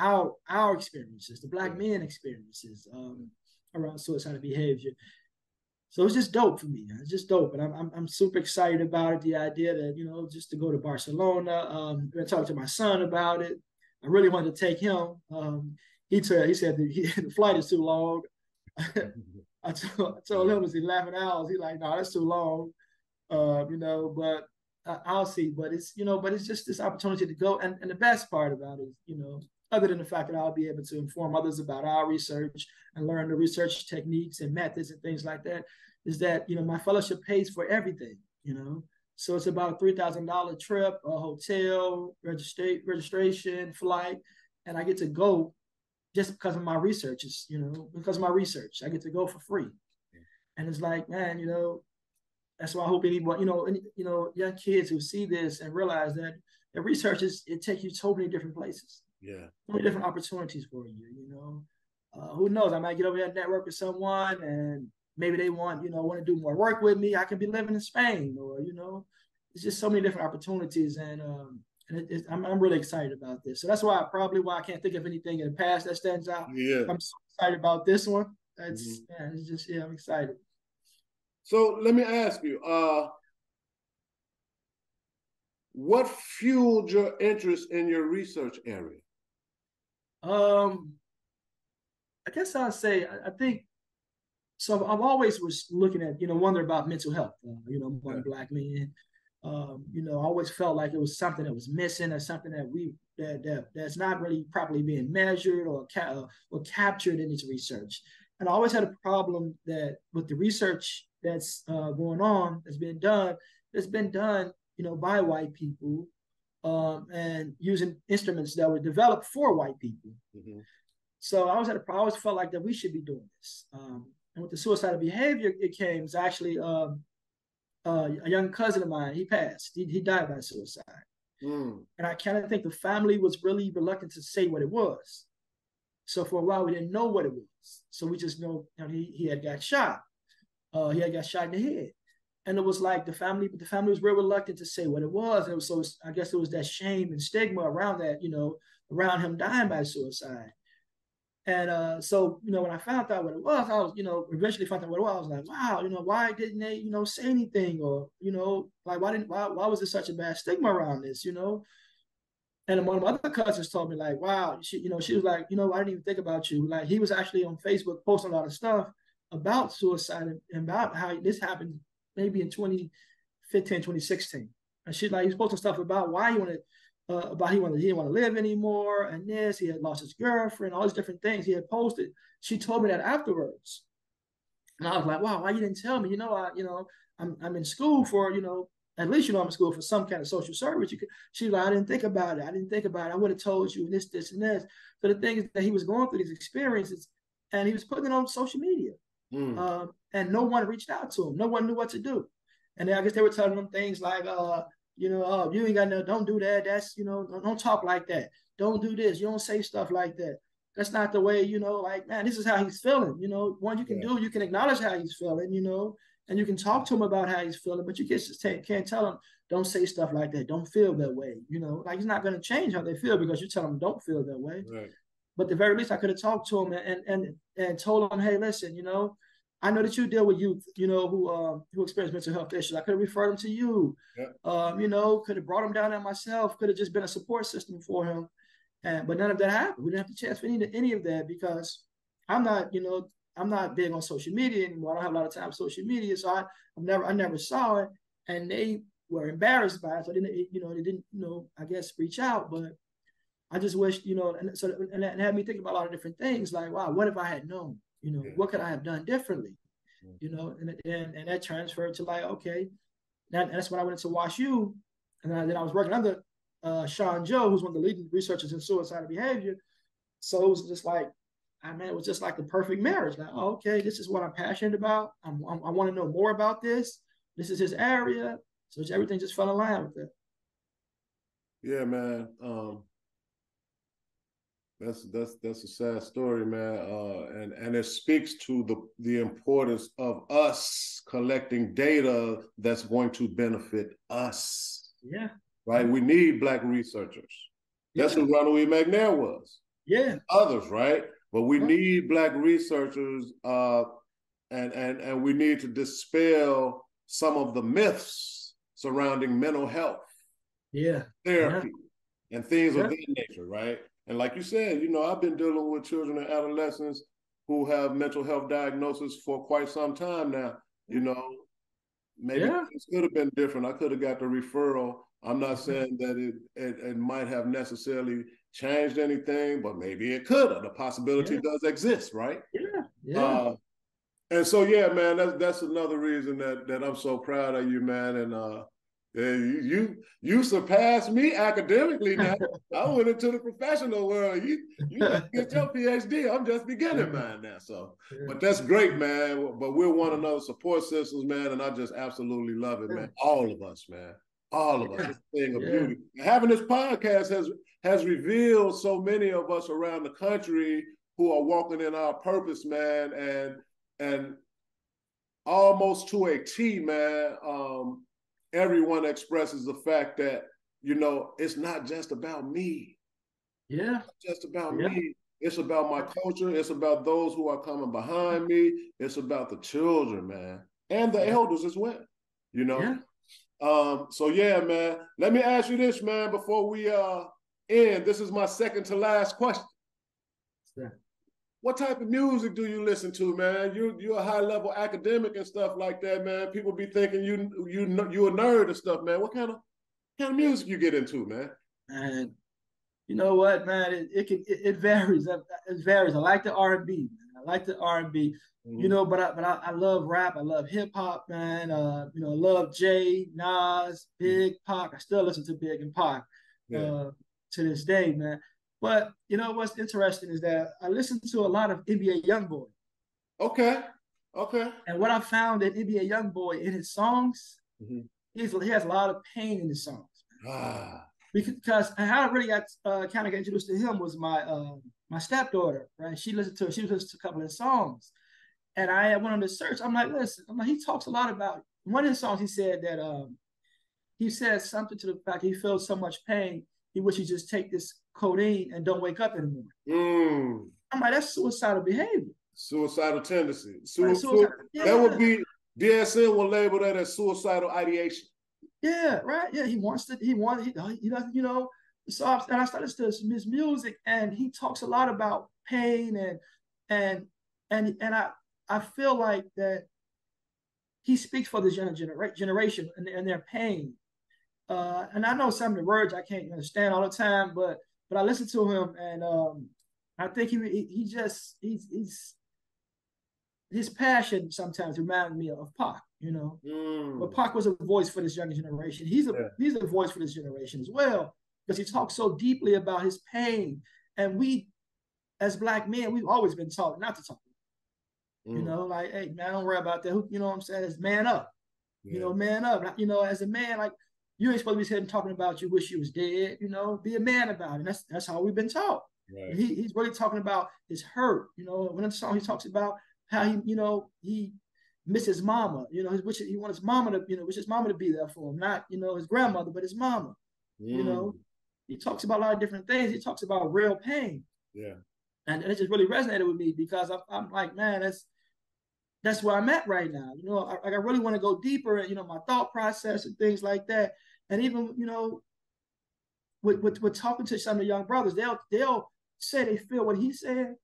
our experiences, the Black men experiences around suicidal behavior. So it's just dope for me. It's just dope, and I'm super excited about it. The idea that just to go to Barcelona. I talked to my son about it. I really wanted to take him. He said the flight is too long. I told him it was 11 hours. He's like, no, that's too long. But I'll see. But it's just this opportunity to go. And the best part about it is, other than the fact that I'll be able to inform others about our research and learn the research techniques and methods and things like that, is that, my fellowship pays for everything, So it's about a $3,000 trip, a hotel, registration, flight, and I get to go just because of my research. Because of my research, I get to go for free. And it's like, man, that's why I hope anyone, young kids who see this and realize that the research it takes you so many different places. Yeah. So many different opportunities for you, who knows? I might get over there and network with someone and maybe they want to do more work with me. I could be living in Spain or, it's just so many different opportunities. And I'm really excited about this. So that's why I can't think of anything in the past that stands out. Yeah. I'm so excited about this one. It's just, I'm excited. So let me ask you, what fueled your interest in your research area? I guess I'd say, I think, so I've always was looking at, wonder about mental health, among Black men. I always felt like it was something that was missing or something that's not really properly being measured or captured in this research. And I always had a problem that with the research that's going on, that's been done, by white people and using instruments that were developed for white people. Mm-hmm. So I always felt like that we should be doing this. And with the suicidal behavior, it came, it's actually a young cousin of mine, he passed. He died by suicide. Mm. And I kind of think the family was really reluctant to say what it was. So for a while, we didn't know what it was. So we just know he had got shot. He had got shot in the head. And it was like the family was real reluctant to say what it was. And I guess it was that shame and stigma around that, around him dying by suicide. And so, when I found out what it was, I was, eventually found out what it was. I was like, wow, why didn't they, say anything? Or, like, why was there such a bad stigma around this, And one of my other cousins told me, like, wow, she was like, I didn't even think about you. Like, he was actually on Facebook posting a lot of stuff about suicide and about how this happened maybe in 2015, 2016. And she's like, he's posting stuff about why he wanted, he didn't want to live anymore, and he had lost his girlfriend, all these different things he had posted. She told me that afterwards, and I was like, "Wow, why you didn't tell me?" I'm in school for at least I'm in school for some kind of social service. She's like, "I didn't think about it. I would have told you this, and this." So the thing is that he was going through these experiences, and he was putting it on social media, and no one reached out to him. No one knew what to do, and I guess they were telling him things like, you ain't got no, don't do that. That's, don't talk like that. Don't do this. You don't say stuff like that. That's not the way, like, man, this is how he's feeling. One you can do, you can acknowledge how he's feeling, and you can talk to him about how he's feeling, but you just can't tell him, don't say stuff like that. Don't feel that way. Like he's not going to change how they feel because you tell them don't feel that way. Right. But at the very least, I could have talked to him and told him, hey, listen, I know that you deal with youth, who experience mental health issues. I could have referred them to you. Yep. Could have brought him down there myself. Could have just been a support system for him. But none of that happened. We didn't have the chance for any of that because I'm not big on social media anymore. I don't have a lot of time on social media, so I never saw it, and they were embarrassed by it. So they didn't, I guess reach out. But I just wish, and it had me thinking about a lot of different things. Like, wow, what if I had known? What could I have done differently? And that transferred to like, okay, that's when I went to WashU, and then I was working under Sean Joe, who's one of the leading researchers in suicidal behavior. So it was just like, it was just like the perfect marriage. Like, oh, okay, this is what I'm passionate about. I want to know more about this. This is his area. So everything just fell in line with it. Yeah, man. That's a sad story, man. And it speaks to the importance of us collecting data that's going to benefit us. Yeah. Right? We need Black researchers. That's who Ronald E. McNair was. Yeah. Others, right? But we need Black researchers, and we need to dispel some of the myths surrounding mental health, therapy, and things of that nature, right? And like you said, I've been dealing with children and adolescents who have mental health diagnosis for quite some time now. Maybe things could have been different. I could have got the referral. I'm not saying that it might have necessarily changed anything, but maybe it could have. The possibility does exist, right? Yeah. And so, man, that's another reason that I'm so proud of you, man. And You surpassed me academically now. I went into the professional world. You just get your PhD. I'm just beginning mine now. So, but that's great, man. But we're one another's support systems, man, and I just absolutely love it, man. All of us, man. All of us. It's a thing of beauty. Having this podcast has revealed so many of us around the country who are walking in our purpose, man, and almost to a T, man. Everyone expresses the fact that, it's not just about me. Yeah. It's just about me. It's about my culture. It's about those who are coming behind me. It's about the children, man, and the elders as well, Yeah. So yeah, man, let me ask you this, man, before we end. This is my second to last question. Yeah. What type of music do you listen to, man? You're a high level academic and stuff like that, man. People be thinking you a nerd and stuff, man. What kind of music you get into, man? And you know what, man? It varies. It varies. I like the R&B, man. I like the R&B. Mm-hmm. But I love rap. I love hip hop, man. I love Jay, Nas, Big, Pac. I still listen to Big and Pac to this day, man. But what's interesting is that I listen to a lot of NBA YoungBoy. Okay. And what I found in NBA YoungBoy in his songs, he has a lot of pain in his songs. Because how I really got kind of got introduced to him was my stepdaughter, right? She listened to a couple of his songs, and I went on to search. I'm like, listen, he talks a lot about one of his songs. He said that he said something to the fact he feels so much pain. He wish he just take this codeine and don't wake up anymore. I'm like, that's suicidal behavior. Suicidal tendency. That would be, DSM will label that as suicidal ideation. Yeah, right. Yeah, he doesn't, So I started listening to his music, and he talks a lot about pain and I feel like that he speaks for this generation and their pain. And I know some of the words I can't understand all the time, but I listen to him, and I think he's his passion sometimes reminds me of Pac, But Pac was a voice for this younger generation. He's a voice for this generation as well, because he talks so deeply about his pain. And we, as Black men, we've always been taught not to talk. Like, hey, man, don't worry about that. You know what I'm saying? It's man up. Man up. As a man, like, you ain't supposed to be sitting talking about you wish you was dead. Be a man about it. And that's how we've been taught. Right. He's really talking about his hurt. One of the songs he talks about how he misses mama. He wants his mama to wish his mama to be there for him, not his grandmother, but his mama. He talks about a lot of different things. He talks about real pain. Yeah, and it just really resonated with me, because I'm like, man, that's where I'm at right now. I really want to go deeper in my thought process and things like that. And even with talking to some of the young brothers, they'll say they feel what he said,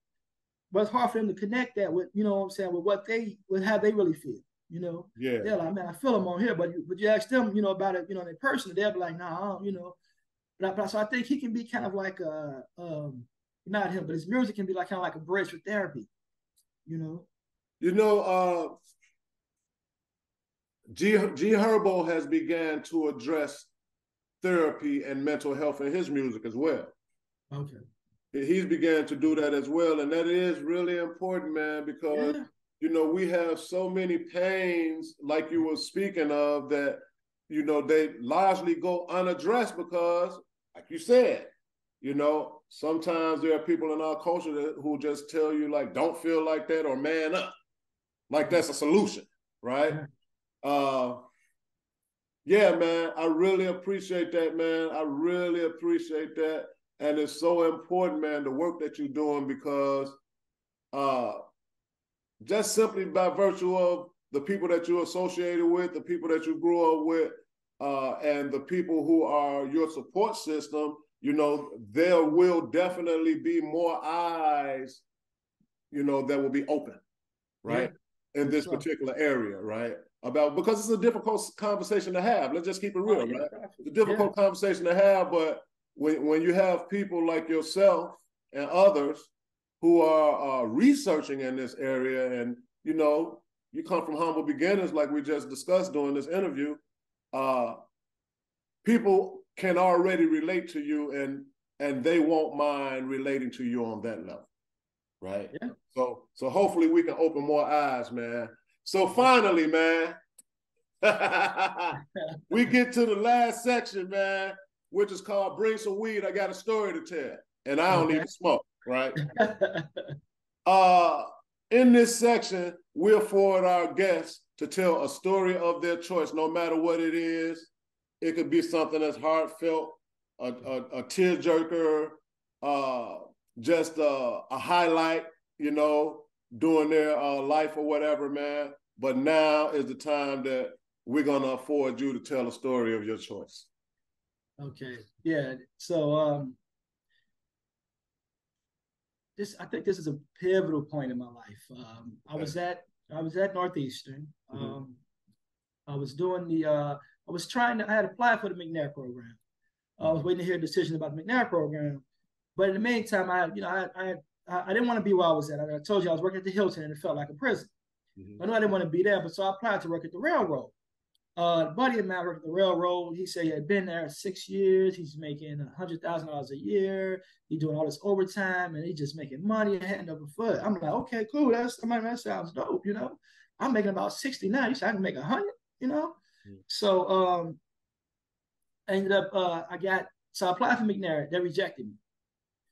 but it's hard for them to connect that with with how they really feel. They're like, man, I feel them on here, but you ask them about it in person, they'll be like, nah, but so I think he can be kind of like not him, but his music can be like kind of like a bridge for therapy. G Herbo has began to address therapy and mental health in his music as well. Okay. He's began to do that as well. And that is really important, man, because, we have so many pains, like you were speaking of, that, they largely go unaddressed because, like you said, sometimes there are people in our culture who just tell you, like, don't feel like that or man up. Like that's a solution, right? Yeah, man, I really appreciate that, man. I really appreciate that. And it's so important, man, the work that you're doing, because just simply by virtue of the people that you're associated with, the people that you grew up with, and the people who are your support system, there will definitely be more eyes, that will be open, right? In this particular area, right? Because it's a difficult conversation to have. Let's just keep it real, right? It's a difficult conversation to have, but when you have people like yourself and others who are researching in this area, and you come from humble beginnings, like we just discussed during this interview, people can already relate to you, and they won't mind relating to you on that level, right? Yeah. So hopefully we can open more eyes, man. So finally, man, we get to the last section, man, which is called Bring Some Weed. I got a story to tell, and I don't even smoke, right? In this section, we'll forward our guests to tell a story of their choice, no matter what it is. It could be something that's heartfelt, a tearjerker, just a highlight, during their life or whatever, man. But now is the time that we're going to afford you to tell a story of your choice. Okay. Yeah. So I think this is a pivotal point in my life. I was at Northeastern. I was doing I had applied for the McNair program. I was waiting to hear a decision about the McNair program. But in the meantime, I didn't want to be where I was at. I told you I was working at the Hilton, and it felt like a prison. I knew I didn't want to be there, but so I applied to work at the railroad. A buddy of mine worked at the railroad. He said he had been there 6 years. He's making $100,000 a year. He's doing all this overtime, and he's just making money hand over foot. I'm like, okay, cool. That sounds dope. I'm making about 69. You said I can make 100. So I ended up I applied for McNair. They rejected me.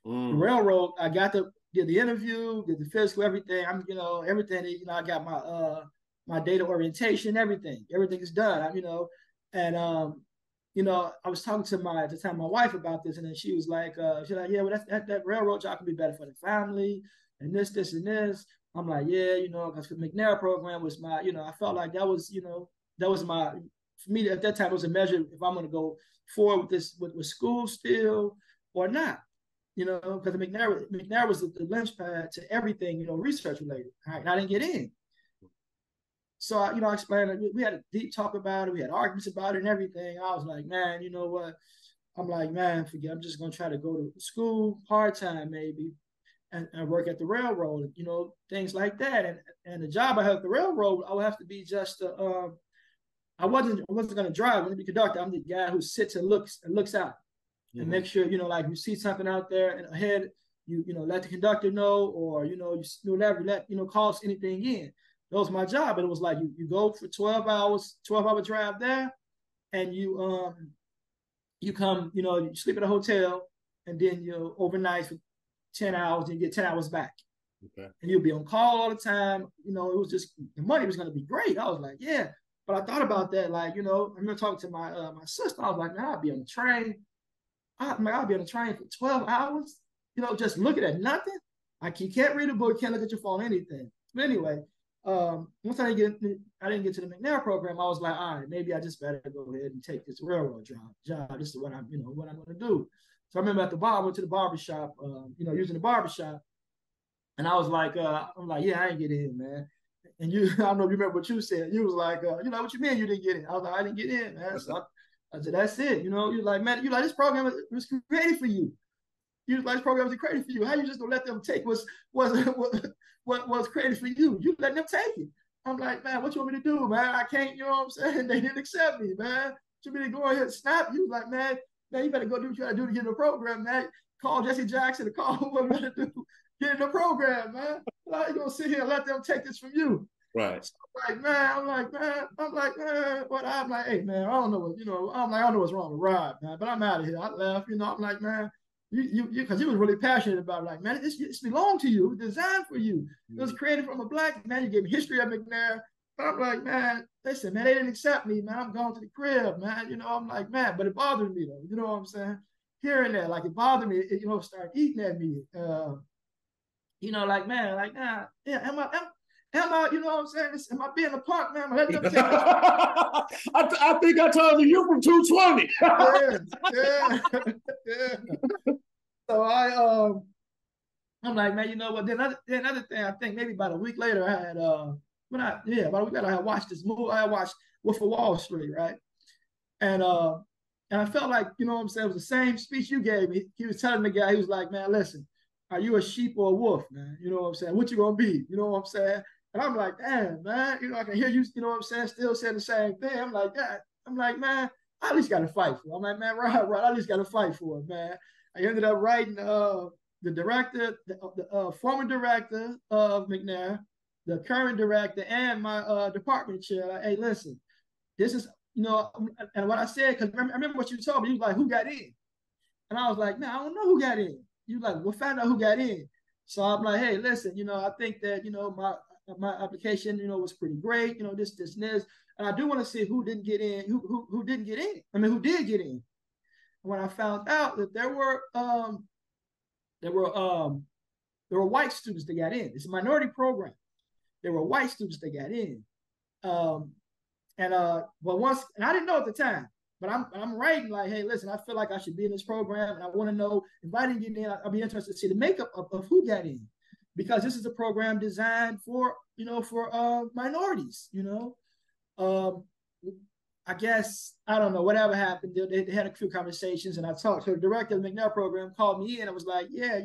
The railroad, I got to get the interview, get the physical, everything. Everything. I got my data orientation, everything. Everything is done. And I was talking to at the time my wife about this, and then she was like, yeah, well, that railroad job could be better for the family, and this, and this. I'm like, yeah, because the McNair program was my, I felt like that was my, for me at that time, it was a measure if I'm going to go forward with this, with school still or not. Because McNair was the linchpad to everything, research related. And I didn't get in. So, I explained, we had a deep talk about it. We had arguments about it and everything. I was like, man, you know what? I'm like, man, forget. I'm just going to try to go to school part-time maybe and work at the railroad, things like that. And the job I had at the railroad, I would have to be just, I wasn't going to drive. I'm going to be conductor. I'm the guy who sits and looks out and make sure, like you see something out there and ahead, you let the conductor know, or, you call anything in. That was my job. And it was like, you go for 12-hour drive there, and you come, you sleep at a hotel, and then you overnight for 10 hours, and you get 10 hours back. Okay. And you'll be on call all the time. It was just, the money was going to be great. I was like, yeah. But I thought about that, like, I remember talking to my sister. I was like, man, I'll be on the train. I'll be on the train for 12 hours, just looking at nothing. You can't read a book, can't look at your phone, anything. But anyway, once I didn't get to the McNair program, I was like, all right, maybe I just better go ahead and take this railroad job. This is what I'm going to do. So I remember I went to the barbershop, using the barbershop, and I was like, I'm like, yeah, I ain't get in, man. And I don't know if you remember what you said. You was like, what you mean you didn't get in? I was like, I didn't get in, man. So I said, that's it. You're like, man, this program was created for you. This program was created for you. How you just gonna let them take what's created for you? You let them take it. I'm like, man, what you want me to do, man? I can't, you know what I'm saying? They didn't accept me, man. You mean to go ahead and snap? You was like, man, you better go do what you gotta do to get in the program, man. Call Jesse Jackson to call what we gotta do. Get in the program, man. How you gonna sit here and let them take this from you? Right. So I'm like, what? I'm like, hey, man, I don't know what, I don't know what's wrong with Rob, man, but I'm out of here. I left, I'm like, man, because he was really passionate about it. Like, man, this belonged to you. It was designed for you. It was created from a black man. You gave me history of McNair. But I'm like, man, listen, man, they didn't accept me, man. I'm going to the crib, man. I'm like, man, but it bothered me, though. You know what I'm saying? Hearing that, like, it bothered me. It started eating at me. Like, man, like, nah, yeah, am I, you know what I'm saying? Am I being a punk, man? I think I told you from 220. yeah. So I'm like, man, you know what? Then another thing, I think maybe about a week later, I had about a week later, I had watched this movie. I watched Wolf of Wall Street, right? And I felt like, you know what I'm saying, it was the same speech you gave me. He was telling the guy, he was like, man, listen, are you a sheep or a wolf, man? You know what I'm saying? What you gonna be? You know what I'm saying? And I'm like, damn, man, I can hear you, you know what I'm saying, still saying the same thing. I'm like, man, I at least got to fight for it. I'm like, man, right, I at least got to fight for it, man. I ended up writing the director, the former director of McNair, the current director, and my department chair. Like, hey, listen, this is, and what I said, because I remember what you told me. You was like, who got in? And I was like, man, I don't know who got in. You like, we'll find out who got in. So I'm like, hey, listen, I think that, my application, was pretty great, this, and this. And I do want to see who didn't get in, who didn't get in. I mean, who did get in. And when I found out that there were white students that got in. It's a minority program. There were white students that got in. And I didn't know at the time, but I'm writing like, hey, listen, I feel like I should be in this program, and I want to know if I didn't get in, I'll be interested to see the makeup of who got in, because this is a program designed for minorities. I guess, I don't know, whatever happened. They had a few conversations, and I talked to the director of the McNair program, called me in, and was like, yeah,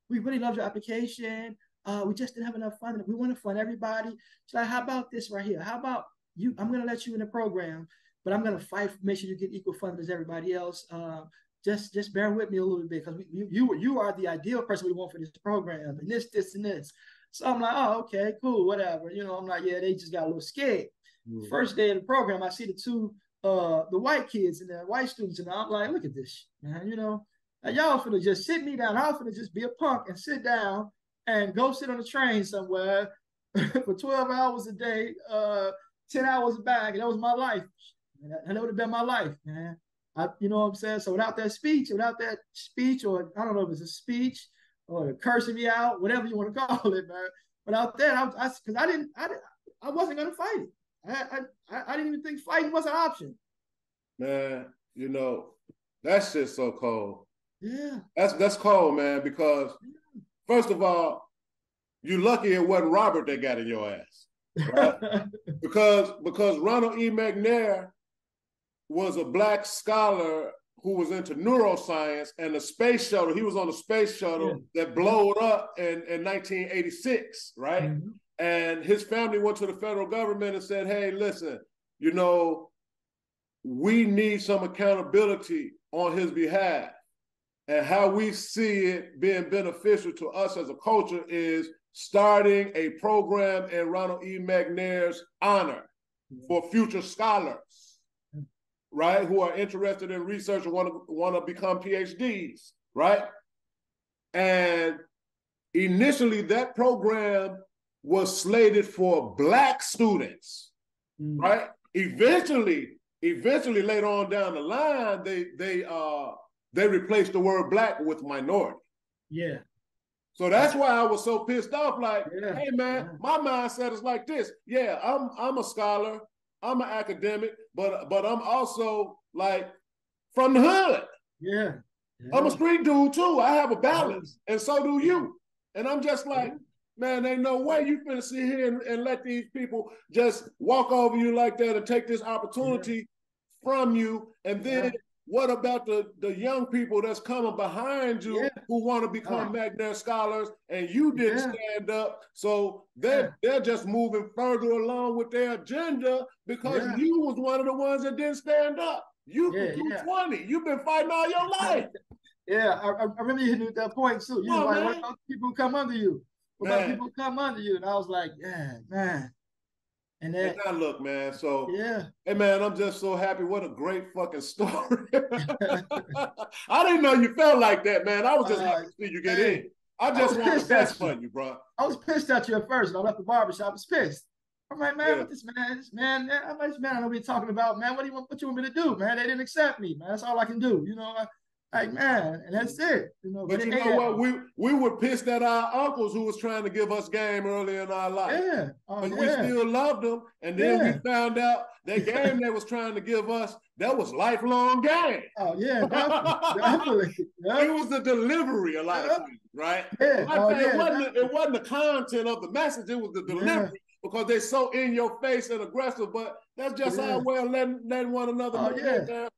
we really loved your application. We just didn't have enough funding. We want to fund everybody. So like, how about this right here? How about you? I'm going to let you in the program, but I'm going to fight, make sure you get equal funding as everybody else. Just bear with me a little bit, because you are the ideal person we want for this program, and this, and this. So I'm like, oh, okay, cool, whatever. I'm like, yeah, they just got a little scared. First day of the program, I see the white kids and the white students, and I'm like, look at this, man. Like, y'all finna just sit me down. I was finna just be a punk and sit down and go sit on a train somewhere for 12 hours a day, 10 hours back, and that was my life. And that would have been my life, man. You know what I'm saying? So without that speech, or I don't know if it's a speech or cursing me out, whatever you want to call it, man. Without that, because I wasn't gonna fight it. I didn't even think fighting was an option. Man, that shit's so cold. Yeah. That's cold, man, because first of all, you're lucky it wasn't Robert that got in your ass. Right? because Ronald E. McNair was a Black scholar who was into neuroscience, and the space shuttle, he was on the space shuttle that blowed up in 1986, right? Mm-hmm. And his family went to the federal government and said, hey, listen, we need some accountability on his behalf. And how we see it being beneficial to us as a culture is starting a program in Ronald E. McNair's honor for future scholars, right, who are interested in research and want to become PhDs, right? And initially, that program was slated for Black students, right? Eventually, later on down the line, they replaced the word Black with minority. Yeah. So that's why I was so pissed off. Like, hey man, my mindset is like this. Yeah, I'm a scholar, I'm an academic, but I'm also like from the hood. Yeah. I'm a street dude too. I have a balance, and so do you. And I'm just like, man, ain't no way you finna sit here and let these people just walk over you like that and take this opportunity from you. And then what about the young people that's coming behind you who want to become McNair scholars, and you didn't stand up? So they're just moving further along with their agenda because you was one of the ones that didn't stand up. You could do 20. You've been fighting all your life. Yeah, I remember you hit that point too. You like, what about people who come under you? What about people who come under you? And I was like, yeah, man. And then, now look, man. So hey, man, I'm just so happy. What a great fucking story. I didn't know you felt like that, man. I was just happy to see you get in. I just want the best for you, bro. I was pissed at you at first. And I left the barbershop. I was pissed. I'm like, man, what this man, I'm like, man, I know what you're talking about, man. What you want me to do, man? They didn't accept me, man. That's all I can do, Like, man, and that's it. But you know what? We were pissed at our uncles who was trying to give us game early in our life. Yeah. But we still loved them. And then we found out that game they was trying to give us, that was lifelong game. Oh, yeah, definitely. It was the delivery a lot of times, right? Yeah. It wasn't the content of the message, it was the delivery. Because they're so in your face and aggressive, but that's just our way of letting one another know.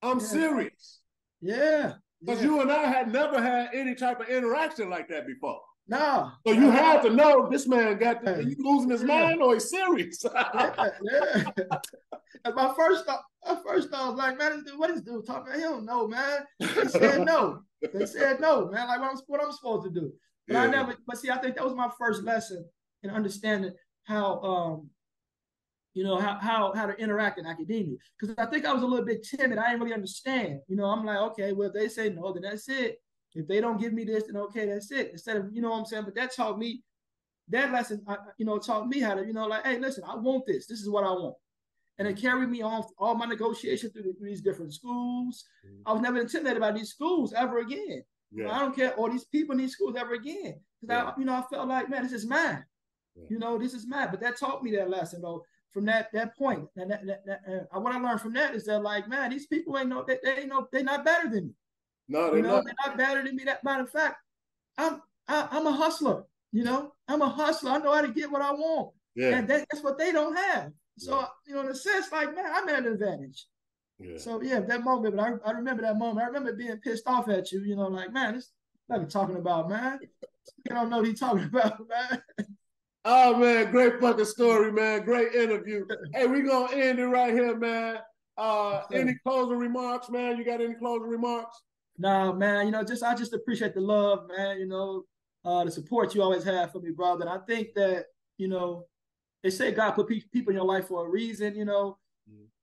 I'm serious. Yeah. Because you and I had never had any type of interaction like that before. No. So you had to know this man got are you losing his mind or he's serious? at my first thought, I was like, man, what is this dude talking about? He don't know, man. They said no. They said no, man. Like what I'm supposed to do. But I never. But see, I think that was my first lesson in understanding how how to interact in academia. Because I think I was a little bit timid. I didn't really understand. I'm like, okay, well, if they say no, then that's it. If they don't give me this, then okay, that's it. Instead of, what I'm saying? But that taught me, that lesson, taught me how to, like, hey, listen, I want this. This is what I want. And it carried me on all my negotiations through these different schools. I was never intimidated by these schools ever again. Yeah. I don't care all these people in these schools ever again. Because I felt like, man, this is mine. Yeah. This is mine. But that taught me that lesson, though. From that point, and what I learned from that is that, like, man, these people ain't they're not better than me. No, they're not. They're not better than me. That matter of fact, I'm a hustler. I'm a hustler. I know how to get what I want. Yeah. And that's what they don't have. So in a sense, like, man, I'm at an advantage. Yeah. So that moment, but I remember that moment. I remember being pissed off at you. Like, man, this what I'm talking about, man. You don't know what he's talking about, man. Oh, man, great fucking story, man. Great interview. Hey, we're going to end it right here, man. Any closing remarks, man? You got any closing remarks? Nah, man, I just appreciate the love, man, the support you always have for me, brother. And I think that, they say God put people in your life for a reason,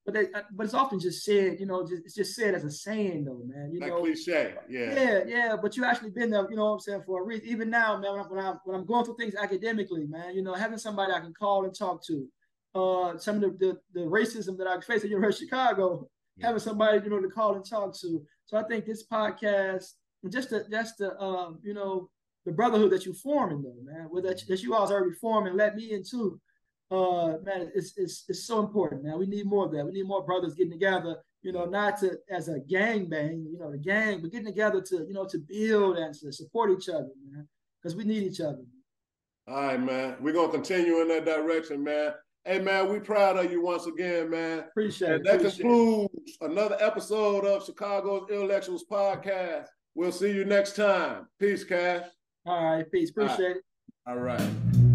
but it's often just said, it's just said as a saying, though, man. Like cliche, yeah. Yeah, but you actually been there, what I'm saying, for a reason. Even now, man, when I'm going through things academically, man, having somebody I can call and talk to, some of the racism that I faced at University of Chicago, having somebody, to call and talk to. So I think this podcast, just the brotherhood that you forming, though, man, that you all already formed and let me into. Man, it's so important, man. We need more of that. We need more brothers getting together, not to as a gang bang, the gang, but getting together to, to build and to support each other, man, because we need each other. All right, man. We're going to continue in that direction, man. Hey, man, we proud of you once again, man. Appreciate it. That concludes another episode of Chicago's ILLectuals podcast. We'll see you next time. Peace, Cash. All right, peace. Appreciate it. All right.